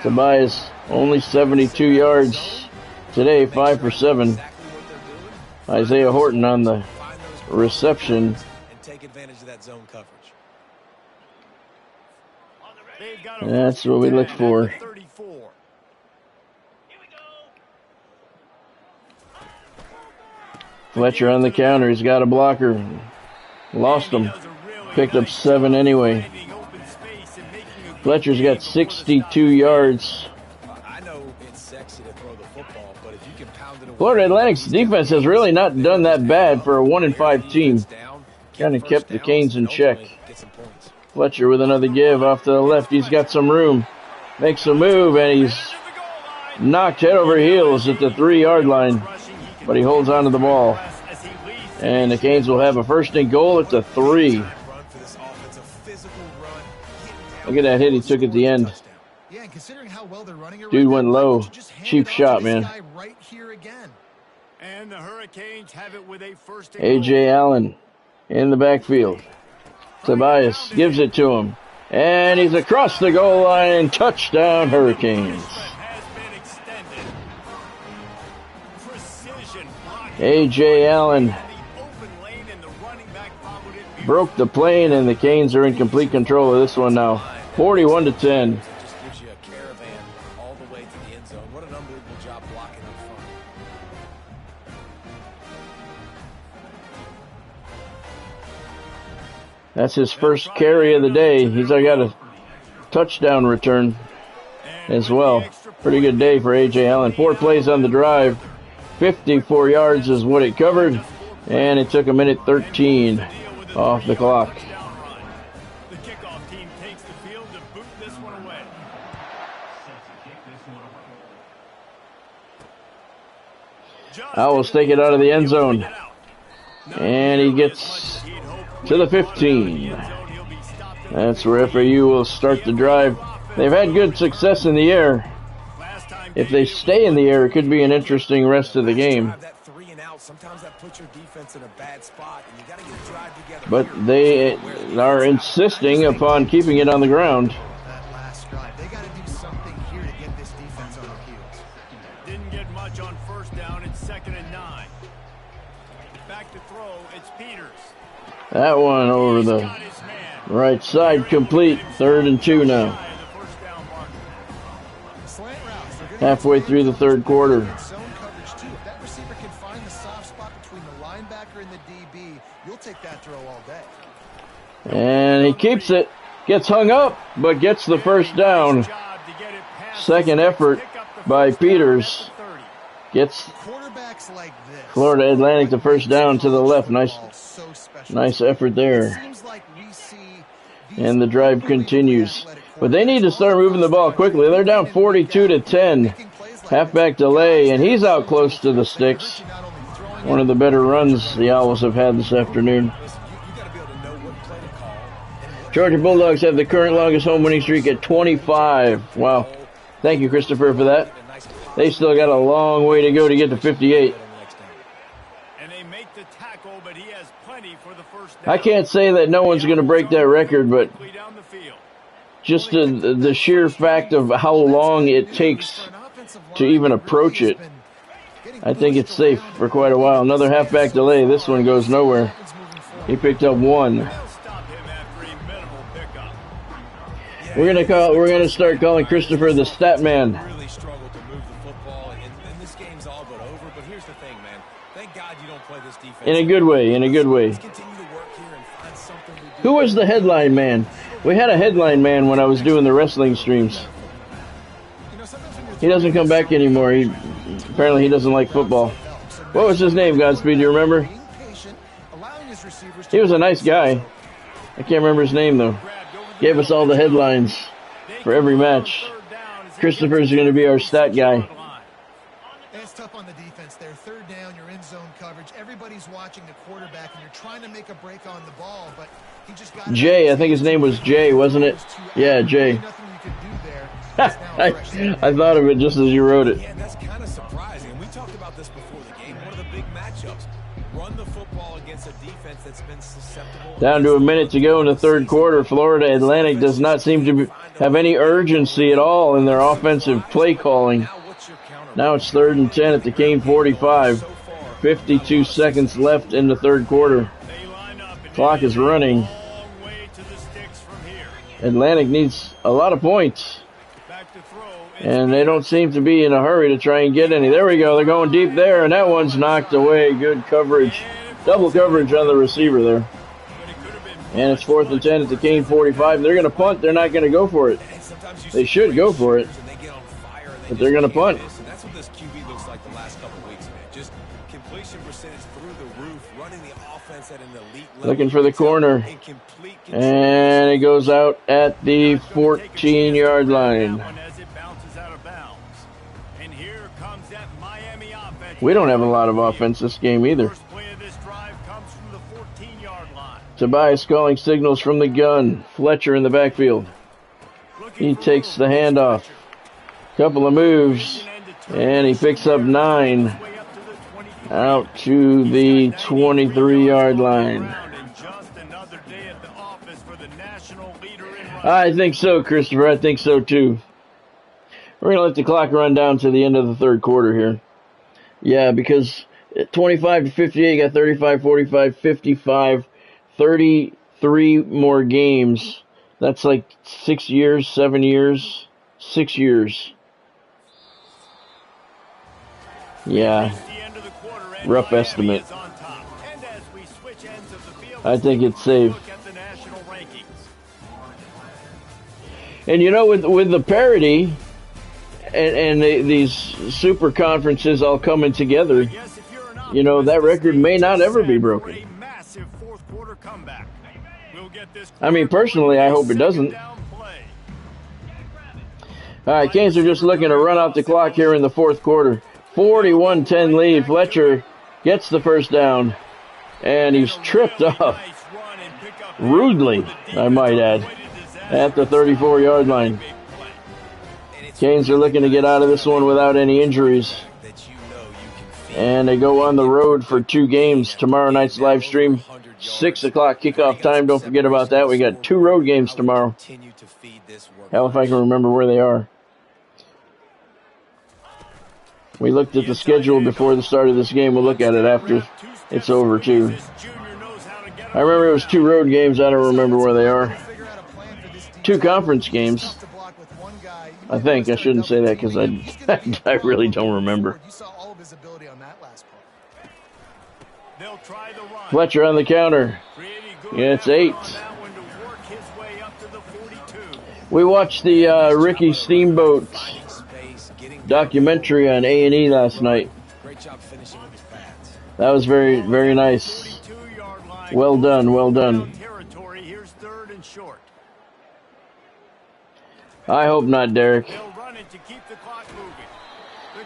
Tobias only 72 yards today, 5 for 7. Isaiah Horton on the reception. And take advantage of that zone coverage. That's what we look for. Fletcher on the counter. He's got a blocker. Lost him. Picked up 7 anyway. Fletcher's got 62 yards. Florida Atlantic's defense has really not done that bad for a 1-5 team. Kind of kept the Canes in check. Fletcher with another give off to the left. He's got some room. Makes a move, and he's knocked head over heels at the 3-yard line. But he holds on to the ball. And the Canes will have a 1st and goal at the 3. Look at that hit he took at the end. Dude went low. Cheap shot, man. And the Hurricanes have it with a 1st and A.J. Allen in the backfield. Tobias gives it to him. And he's across the goal line. Touchdown, Hurricanes. A.J. Allen broke the plane, and the Canes are in complete control of this one now. 41-10. Just gives you a caravan all the way to the end zone. What an unbelievable job blocking up front. That's his first carry of the day. He's got a touchdown return as well. Pretty good day for A.J. Allen. 4 plays on the drive. 54 yards is what it covered, and it took a minute 13 off the clock. The kickoff team takes the field to boot this one away. Owls take it out of the end zone, and he gets to the 15. That's where FAU will start the drive. They've had good success in the air. If they stay in the air, it could be an interesting rest of the game. But they are insisting upon keeping it on the ground. That last drive, they got to do something here to get this defense on their heels. Didn't get much on 1st down. It's 2nd and 9. Back to throw. It's Peters. That one over the right side, complete. 3rd and 2 now. Halfway through the 3rd quarter. Zone coverage too. If that receiver can find the soft spot between the linebacker and the DB, you'll take that throw all day. And he keeps it. Gets hung up, but gets the 1st down. 2nd effort by Peters. Gets Florida Atlantic the 1st down to the left. Nice effort there. And the drive continues. But they need to start moving the ball quickly. They're down 42-10. Halfback delay, and he's out close to the sticks. One of the better runs the Owls have had this afternoon. Georgia Bulldogs have the current longest home winning streak at 25. Wow. Thank you, Christopher, for that. They still got a long way to go to get to 58. And they make the tackle, but he has plenty for the 1st down. I can't say that no one's going to break that record, but just the sheer fact of how long it takes to even approach it, I think it's safe for quite a while. Another halfback delay. This one goes nowhere. He picked up 1. We're gonna start calling Christopher the stat man. Really struggled to move the football, and this game's all but over. But here's the thing, man. Thank God you don't play this defense. In a good way. In a good way. Who was the headline man? We had a headline man when I was doing the wrestling streams. He doesn't come back anymore. Apparently he doesn't like football. What was his name, Godspeed? Do you remember? He was a nice guy. I can't remember his name, though. Gave us all the headlines for every match. Christopher's going to be our stat guy. It's tough on the defense there. 3rd down, you're in zone coverage. Everybody's watching the quarterback, and you're trying to make a break on the ball, but he just got Jay, I think his name was Jay, wasn't it? Yeah, Jay. I thought of it just as you wrote it. Yeah, that's kind of surprising. We talked about this before the game. One of the big matchups. Run the football against a defense that's been susceptible. Down to a minute to go in the 3rd quarter. Florida Atlantic does not seem to have any urgency at all in their offensive play calling. Now it's 3rd and 10 at the Cane 45. 52 seconds left in the 3rd quarter. Clock is running. Atlantic needs a lot of points. And they don't seem to be in a hurry to try and get any. There we go. They're going deep there, and that one's knocked away. Good coverage. Double coverage on the receiver there. And it's 4th and 10 at the Kane 45. They're going to punt. They're not going to go for it. They should go for it, but they're going to punt. That's what this QB looks like the last couple weeks, man. Just completion percentage through the roof, running the offense at an elite level. Looking for the corner. And it goes out at the 14-yard line. We don't have a lot of offense this game either. Tobias calling signals from the gun. Fletcher in the backfield. He takes the handoff. Couple of moves, and he picks up 9 out to the 23-yard line. I think so, Christopher. I think so, too. We're going to let the clock run down to the end of the third quarter here. Yeah, because 25 to 58, you got 35, 45, 55, 33 more games. That's like 6 years, 7 years, 6 years. Yeah, rough estimate. I think it's safe. And you know, with the parity and these super conferences all coming together, you know, that record may not ever be broken. I mean, personally, I hope it doesn't. All right, Canes are just looking to run out the clock here in the fourth quarter. 41-10 lead. Fletcher gets the first down, and he's tripped up rudely, I might add, at the 34-yard line. Canes are looking to get out of this one without any injuries. And they go on the road for 2 games. Tomorrow night's live stream, 6 o'clock kickoff time. Don't forget about that. We got 2 road games tomorrow. Hell, if I can remember where they are. We looked at the schedule before the start of this game. We'll look at it after it's over, too. I remember it was 2 road games. I don't remember where they are. 2 conference games. I think. I shouldn't say that because I really don't remember. Fletcher on the counter. Yeah, it's 8. We watched the Ricky Steamboat documentary on A&E last night. That was very, very nice. Well done, well done. I hope not, Derek.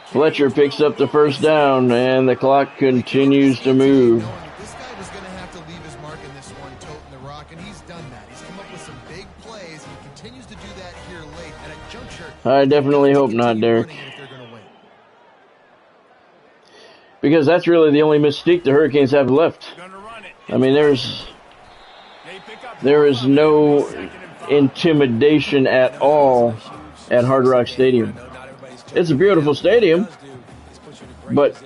Fletcher picks up the first down, and the clock continues to move. This guy was going to have to leave his mark in this one, toting the rock, and he's done that. He's come up with some big plays, and he continues to do that here late at a juncture. I definitely hope not, Derek. Because that's really the only mystique the Hurricanes have left. I mean, there is no intimidation at all at Hard Rock Stadium. It's a beautiful stadium, but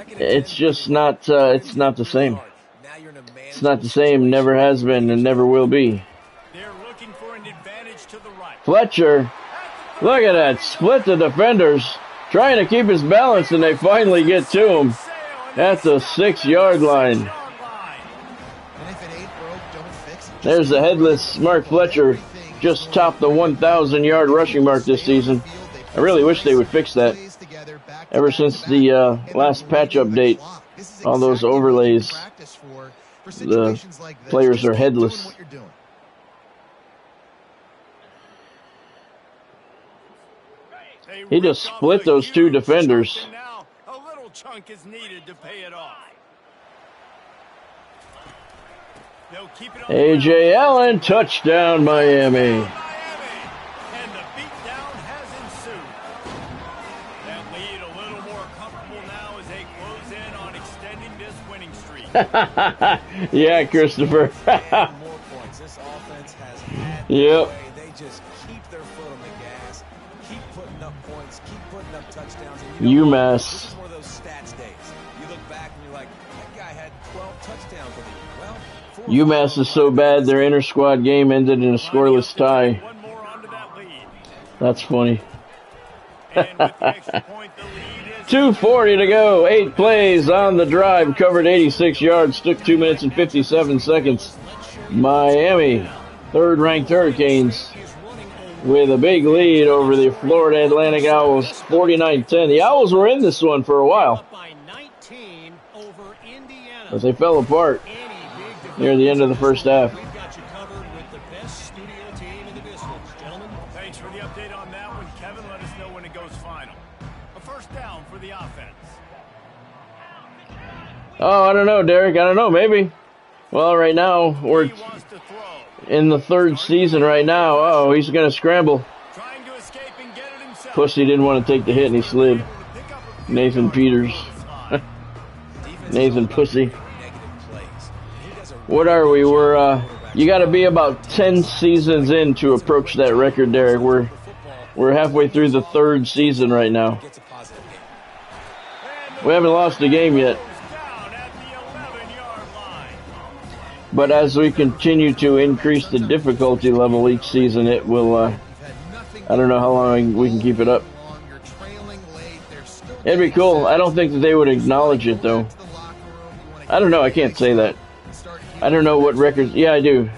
it's just not. It's not the same. It's not the same. Never has been, and never will be. Fletcher, look at that! Split the defenders, trying to keep his balance, and they finally get to him at the 6-yard line. There's the headless Mark Fletcher, just topped the 1,000-yard rushing mark this season. I really wish they would fix that. Ever since the last patch update, all those overlays, the players are headless. He just split those 2 defenders. A little chunk is needed to pay it off. A.J. Allen, touchdown, Miami. And the beatdown has ensued. That lead a little more comfortable now as they close in on extending this winning streak. Yeah, Christopher. More points. This offense has had yep. They just keep their foot on the gas, keep putting up points, keep putting up touchdowns. And you know, UMass. this is one of those stats days. You look back and you're like, that guy had 12 touchdowns with him. Well, UMass is so bad their inter-squad game ended in a scoreless tie. That's funny. And with the extra point, the lead is 2:40 to go. 8 plays on the drive. Covered 86 yards. Took 2 minutes and 57 seconds. Miami, third-ranked Hurricanes, with a big lead over the Florida Atlantic Owls, 49-10. The Owls were in this one for a while, but they fell apart near the end of the first half. We've got you covered with the best studio team in the business, gentlemen. Thanks for the update on that one, Kevin. Let us know when it goes final. A first down for the offense. Oh, I don't know, Derek. I don't know. Maybe. Well, right now, we're He wants to throw. in the third season right now. Oh, he's going to scramble. Trying to escape and get it himself. Pussy didn't want to take the hit, and he slid. Nathan Peters. Nathan Pussy. What are we? You got to be about 10 seasons in to approach that record, Derek. We're halfway through the third season right now. We haven't lost a game yet. Down at the 11-yard line. But as we continue to increase the difficulty level each season, it will, I don't know how long we can keep it up. It'd be cool. I don't think that they would acknowledge it, though. I don't know. I can't say that. I don't know what records. Yeah, I do.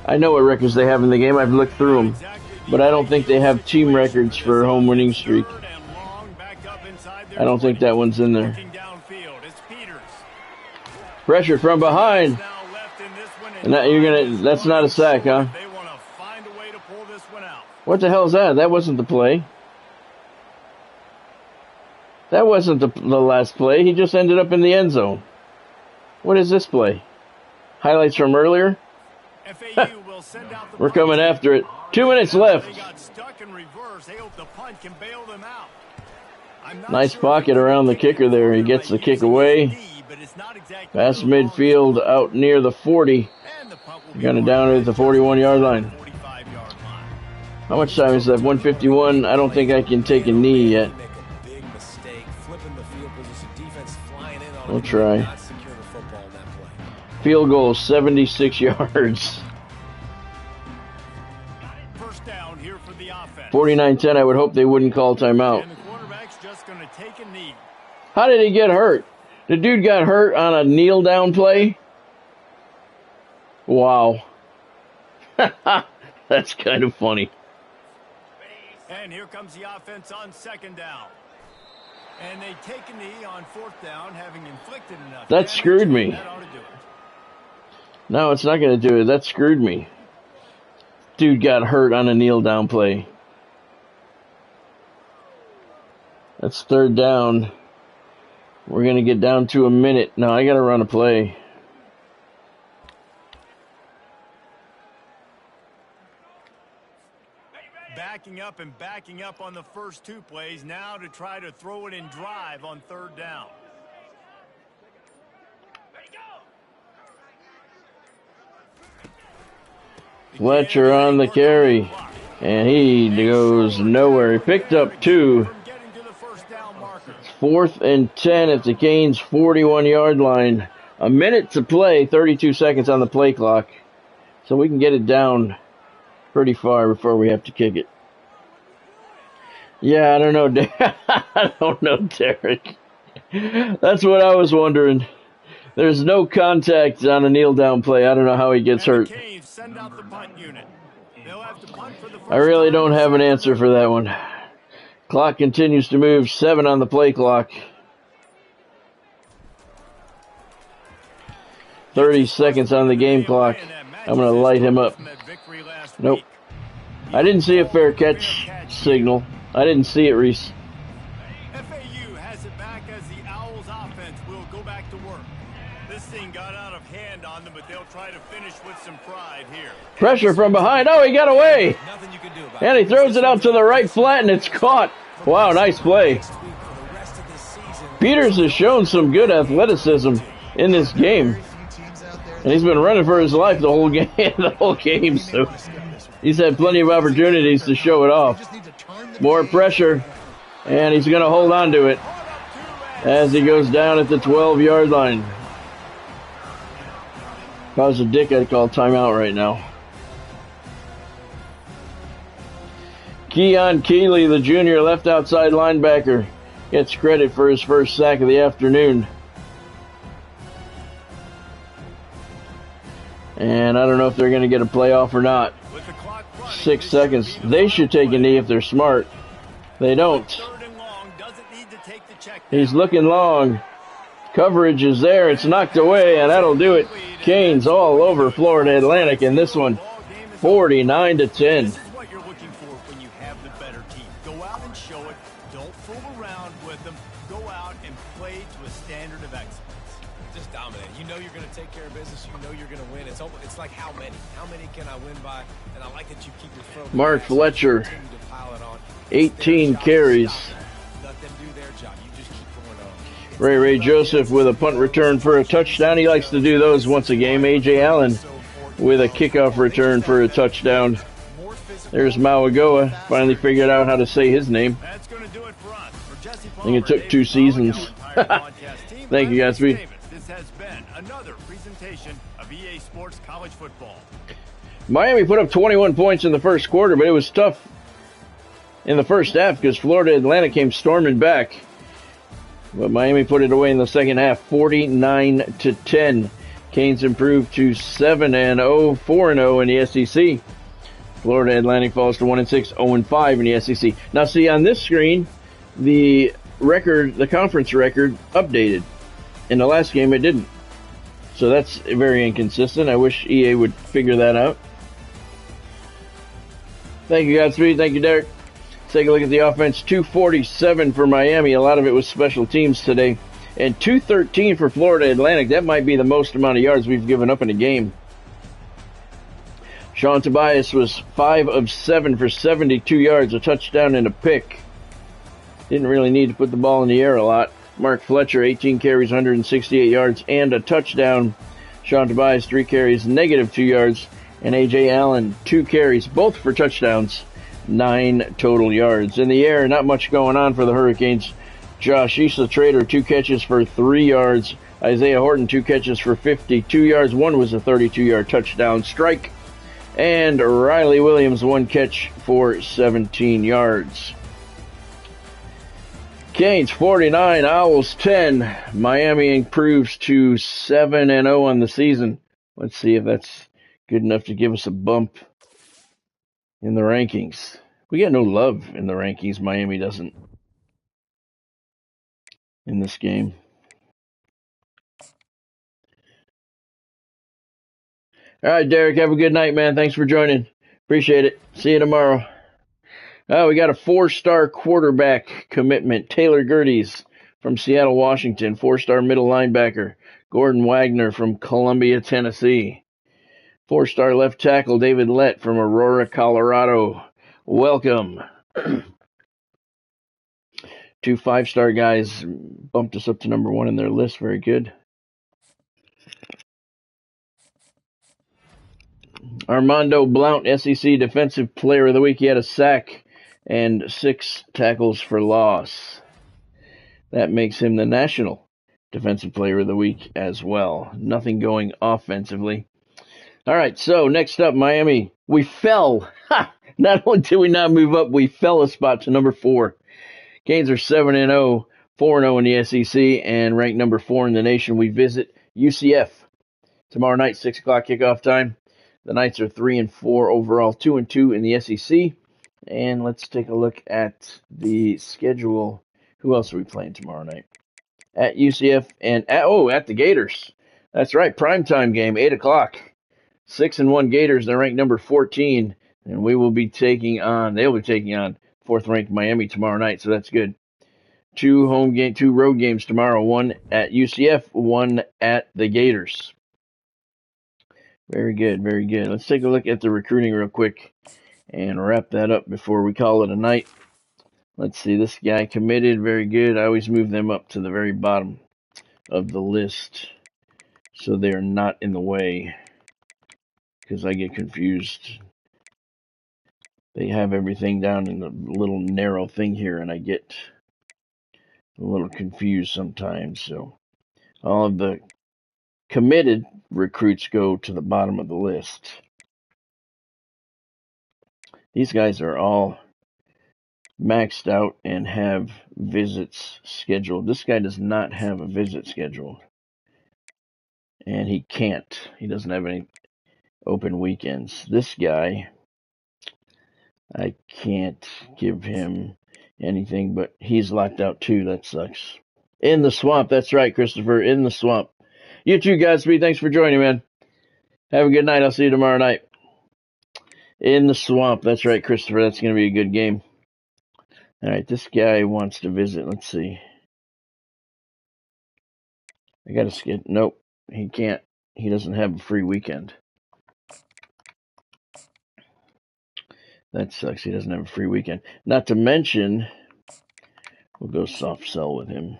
I know what records they have in the game. I've looked through them. But I don't think they have team records for home winning streak. I don't think that one's in there. Looking downfield, it's Peters. Pressure from behind. Now left in this one, And that, that's not a sack, huh? They want to find a way to pull this one out. What the hell is that? That wasn't the play. That wasn't the last play. He just ended up in the end zone. What is this play? Highlights from earlier? FAU will send out the We're punt. coming after it. 2 minutes left. They got stuck in reverse. They hope the punt can bail them out. I'm not Nice sure pocket around the kicker there. He gets the kick away. but it's not exactly Past midfield out near the 40. And the punt will be Kind of down at the 41-yard line. 45-yard line. How much time is that? 1:51. I don't think I can take a knee yet. Make a big mistake, flipping the field position, defense flying in on We'll him, try. not secure the football in that play. Field goal, 76 yards. First down here for the offense. 49-10. I would hope they wouldn't call timeout. And the quarterback's just going to take a knee. How did he get hurt? The dude got hurt on a kneel down play? Wow. That's kind of funny. And here comes the offense on second down. And they take a knee on fourth down, having inflicted enough. That damage. screwed me. That ought to do it. No, it's not going to do it. That screwed me. Dude got hurt on a kneel down play. That's third down. We're going to get down to a minute. No, I got to run a play. Backing up on the first two plays now to try to throw it in drive on third down. Fletcher on the carry. And he goes nowhere. He picked up 2. From getting to the first down marker. 4th and 10 at the Canes' 41-yard line. A minute to play, 32 seconds on the play clock. So we can get it down pretty far before we have to kick it. Yeah, I don't know. I don't know, Derek. That's what I was wondering. There's no contact on a kneel down play. I don't know how he gets And hurt. the Canes send out the punt unit. They'll have to punt for the first I really time. don't have an answer for that one. Clock continues to move. 7 on the play clock. 30 seconds on the game clock. I'm going to light him up. Nope. I didn't see a fair catch signal. I didn't see it, Reese. FAU has it back as the Owls offense will go back to work. This thing got out of hand on them, but they'll try to finish with some pride here. Pressure from behind. Oh, he got away. Nothing you can do about And it. he throws it out to the right flat, and it's caught. Wow, nice play. Next week for the rest of this season. Peters has shown some good athleticism in this game. And he's been running for his life the whole game, so he's had plenty of opportunities to show it off. More pressure, and he's going to hold on to it as he goes down at the 12-yard line. If I was a dick, I'd call timeout right now. Keon Keeley, the junior left outside linebacker, gets credit for his first sack of the afternoon. And I don't know if they're going to get a playoff or not. 6 seconds. They should take a knee if they're smart. They don't. He's looking long. Coverage is there. It's knocked away, and that'll do it. Canes all over Florida Atlantic in this one, 49-10. This is what you're looking for when you have the better team. Go out and show it. Don't fool around with them. Go out and play to a standard of excellence. Just dominate. You know you're going to take care of business. You know you're going to win. It's like how many? How many can I win by? And I like that you keep your throw. Mark Fletcher, 18 carries. Let them do their job. You just keep going on. Ray Joseph with a punt return for a touchdown. He likes to do those once a game. A.J. Allen with a kickoff return for a touchdown. There's Mawagoa. Finally figured out how to say his name. That's going to do it for us. For Jesse I think it took 2 seasons. Thank you, Gatsby. This has been another presentation of EA Sports College Football. Miami put up 21 points in the first quarter, but it was tough in the first half because Florida Atlantic came storming back. But Miami put it away in the second half, 49-10. Canes improved to 7-0, 4-0 in the SEC. Florida Atlantic falls to 1-6, 0-5 in the SEC. Now, see on this screen, the conference record updated. In the last game, it didn't. So that's very inconsistent. I wish EA would figure that out. Thank you, Godspeed. Thank you, Derek. Let's take a look at the offense. 247 for Miami. A lot of it was special teams today. And 213 for Florida Atlantic. That might be the most amount of yards we've given up in a game. Sean Tobias was 5 of 7 for 72 yards, a touchdown and a pick. Didn't really need to put the ball in the air a lot. Mark Fletcher, 18 carries, 168 yards, and a touchdown. Sean Tobias, 3 carries, -2 yards. And A.J. Allen, 2 carries, both for touchdowns, 9 total yards. In the air, not much going on for the Hurricanes. Josh Issa-Trader, 2 catches for 3 yards. Isaiah Horton, 2 catches for 52 yards. One was a 32-yard touchdown strike. And Riley Williams, 1 catch for 17 yards. Canes 49, Owls 10. Miami improves to 7-0 on the season. Let's see if that's good enough to give us a bump in the rankings. We got no love in the rankings. Miami doesn't in this game. All right, Derek, have a good night, man. Thanks for joining. Appreciate it. See you tomorrow. We got a 4-star quarterback commitment. Taylor Gerdes from Seattle, Washington. 4-star middle linebacker. Gordon Wagner from Columbia, Tennessee. 4-star left tackle. David Lett from Aurora, Colorado. Welcome. 2 5-star guys bumped us up to number 1 in their list. Very good. Armando Blount, SEC Defensive Player of the Week. He had a sack and 6 tackles for loss. That makes him the National Defensive Player of the Week as well. Nothing going offensively. All right, so next up, Miami. We fell. Not only did we not move up, we fell a spot to number 4. Canes are 7-0, 4-0 in the SEC, and ranked number 4 in the nation. We visit UCF tomorrow night, 6 o'clock kickoff time. The Knights are 3-4 overall, 2-2 in the SEC. And let's take a look at the schedule. Who else are we playing tomorrow night? At UCF and at the Gators. That's right, primetime game, 8 o'clock. 6-1 Gators. They're ranked number 14, and they'll be taking on 4th-ranked Miami tomorrow night. So that's good. 2 road games tomorrow. 1 at UCF, 1 at the Gators. Very good, very good. Let's take a look at the recruiting real quick and wrap that up before we call it a night. Let's see, this guy committed, very good. I always move them up to the very bottom of the list so they're not in the way because I get confused. They have everything down in the little narrow thing here, and I get a little confused sometimes. So all of the committed recruits go to the bottom of the list. These guys are all maxed out and have visits scheduled. This guy does not have a visit scheduled. And he can't. He doesn't have any open weekends. This guy, I can't give him anything, but he's locked out too. That sucks. In the swamp. That's right, Christopher. In the swamp. You too, Godspeed. Thanks for joining, man. Have a good night. I'll see you tomorrow night. In the swamp. That's right, Christopher. That's going to be a good game. All right, this guy wants to visit. Let's see. I got to skip. Nope, he can't. He doesn't have a free weekend. That sucks. He doesn't have a free weekend. Not to mention, we'll go soft sell with him.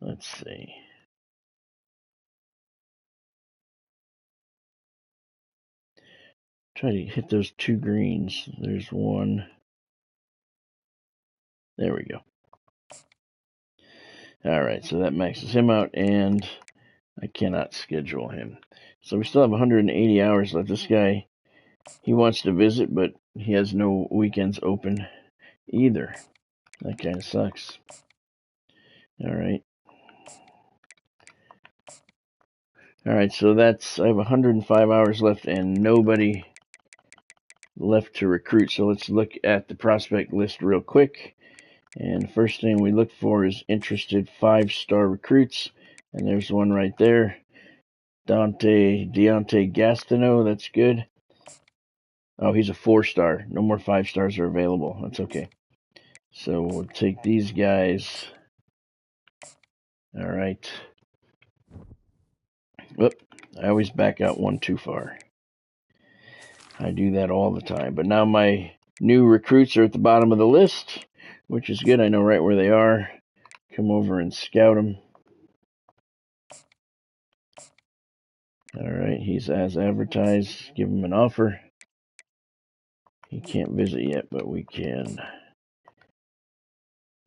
Let's see. Try to hit those 2 greens. There's one. There we go. All right, so that maxes him out, and I cannot schedule him. So we still have 180 hours left. This guy, he wants to visit, but he has no weekends open either. That kind of sucks. All right. All right, so I have 105 hours left and nobody left to recruit. So let's look at the prospect list real quick. And the first thing we look for is interested 5-star recruits. And there's one right there. Deontay Gastineau, that's good. Oh, he's a 4-star. No more 5 stars are available. That's okay. So we'll take these guys. All right. Whoop. I always back out one too far. I do that all the time. But now my new recruits are at the bottom of the list, which is good. I know right where they are. Come over and scout them. All right, he's as advertised. Give him an offer. He can't visit yet, but we can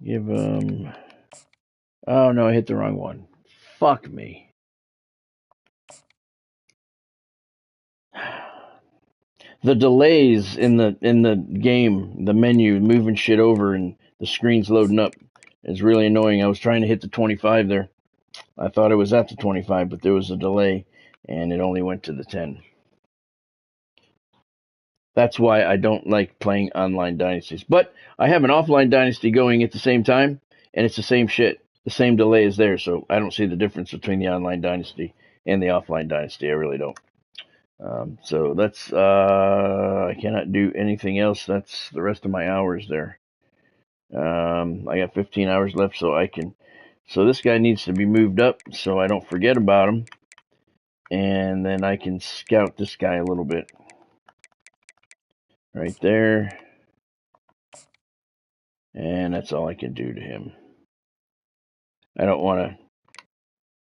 give him... Oh, no, I hit the wrong one. Fuck me. The delays in the game, the menu, moving shit over and the screen's loading up is really annoying. I was trying to hit the 25 there. I thought it was at the 25, but there was a delay, and it only went to the 10. That's why I don't like playing online dynasties. But I have an offline dynasty going at the same time, and it's the same shit. The same delay is there, so I don't see the difference between the online dynasty and the offline dynasty. I really don't. So that's, I cannot do anything else. That's the rest of my hours there. I got 15 hours left, so this guy needs to be moved up so I don't forget about him. And then I can scout this guy a little bit. Right there. And that's all I can do to him. I don't want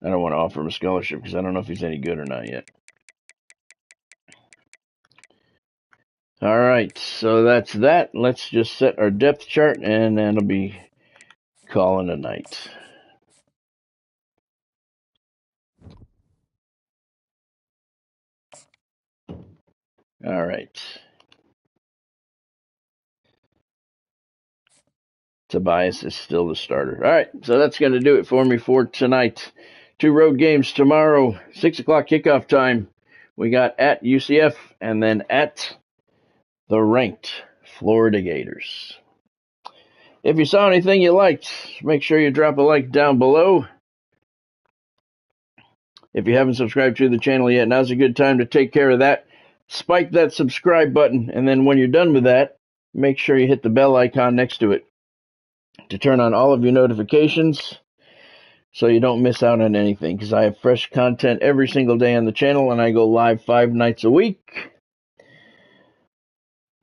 to offer him a scholarship because I don't know if he's any good or not yet. All right, so that's that. Let's just set our depth chart, and then it'll be calling a night. All right. Tobias is still the starter. All right, so that's going to do it for me for tonight. 2 road games tomorrow, 6 o'clock kickoff time. We got at UCF and then at the ranked Florida Gators. If you saw anything you liked, make sure you drop a like down below. If you haven't subscribed to the channel yet, now's a good time to take care of that. Spike that subscribe button, and then when you're done with that, make sure you hit the bell icon next to it to turn on all of your notifications so you don't miss out on anything, because I have fresh content every single day on the channel, and I go live 5 nights a week.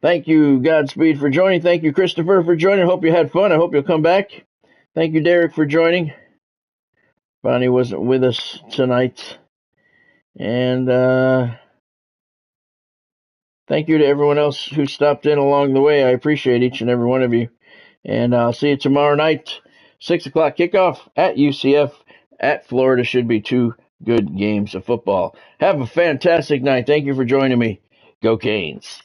Thank you, Godspeed, for joining. Thank you, Christopher, for joining. I hope you had fun. I hope you'll come back. Thank you, Derek, for joining. Bonnie wasn't with us tonight. And thank you to everyone else who stopped in along the way. I appreciate each and every one of you. And I'll see you tomorrow night, 6 o'clock kickoff at UCF. At Florida should be 2 good games of football. Have a fantastic night. Thank you for joining me. Go Canes.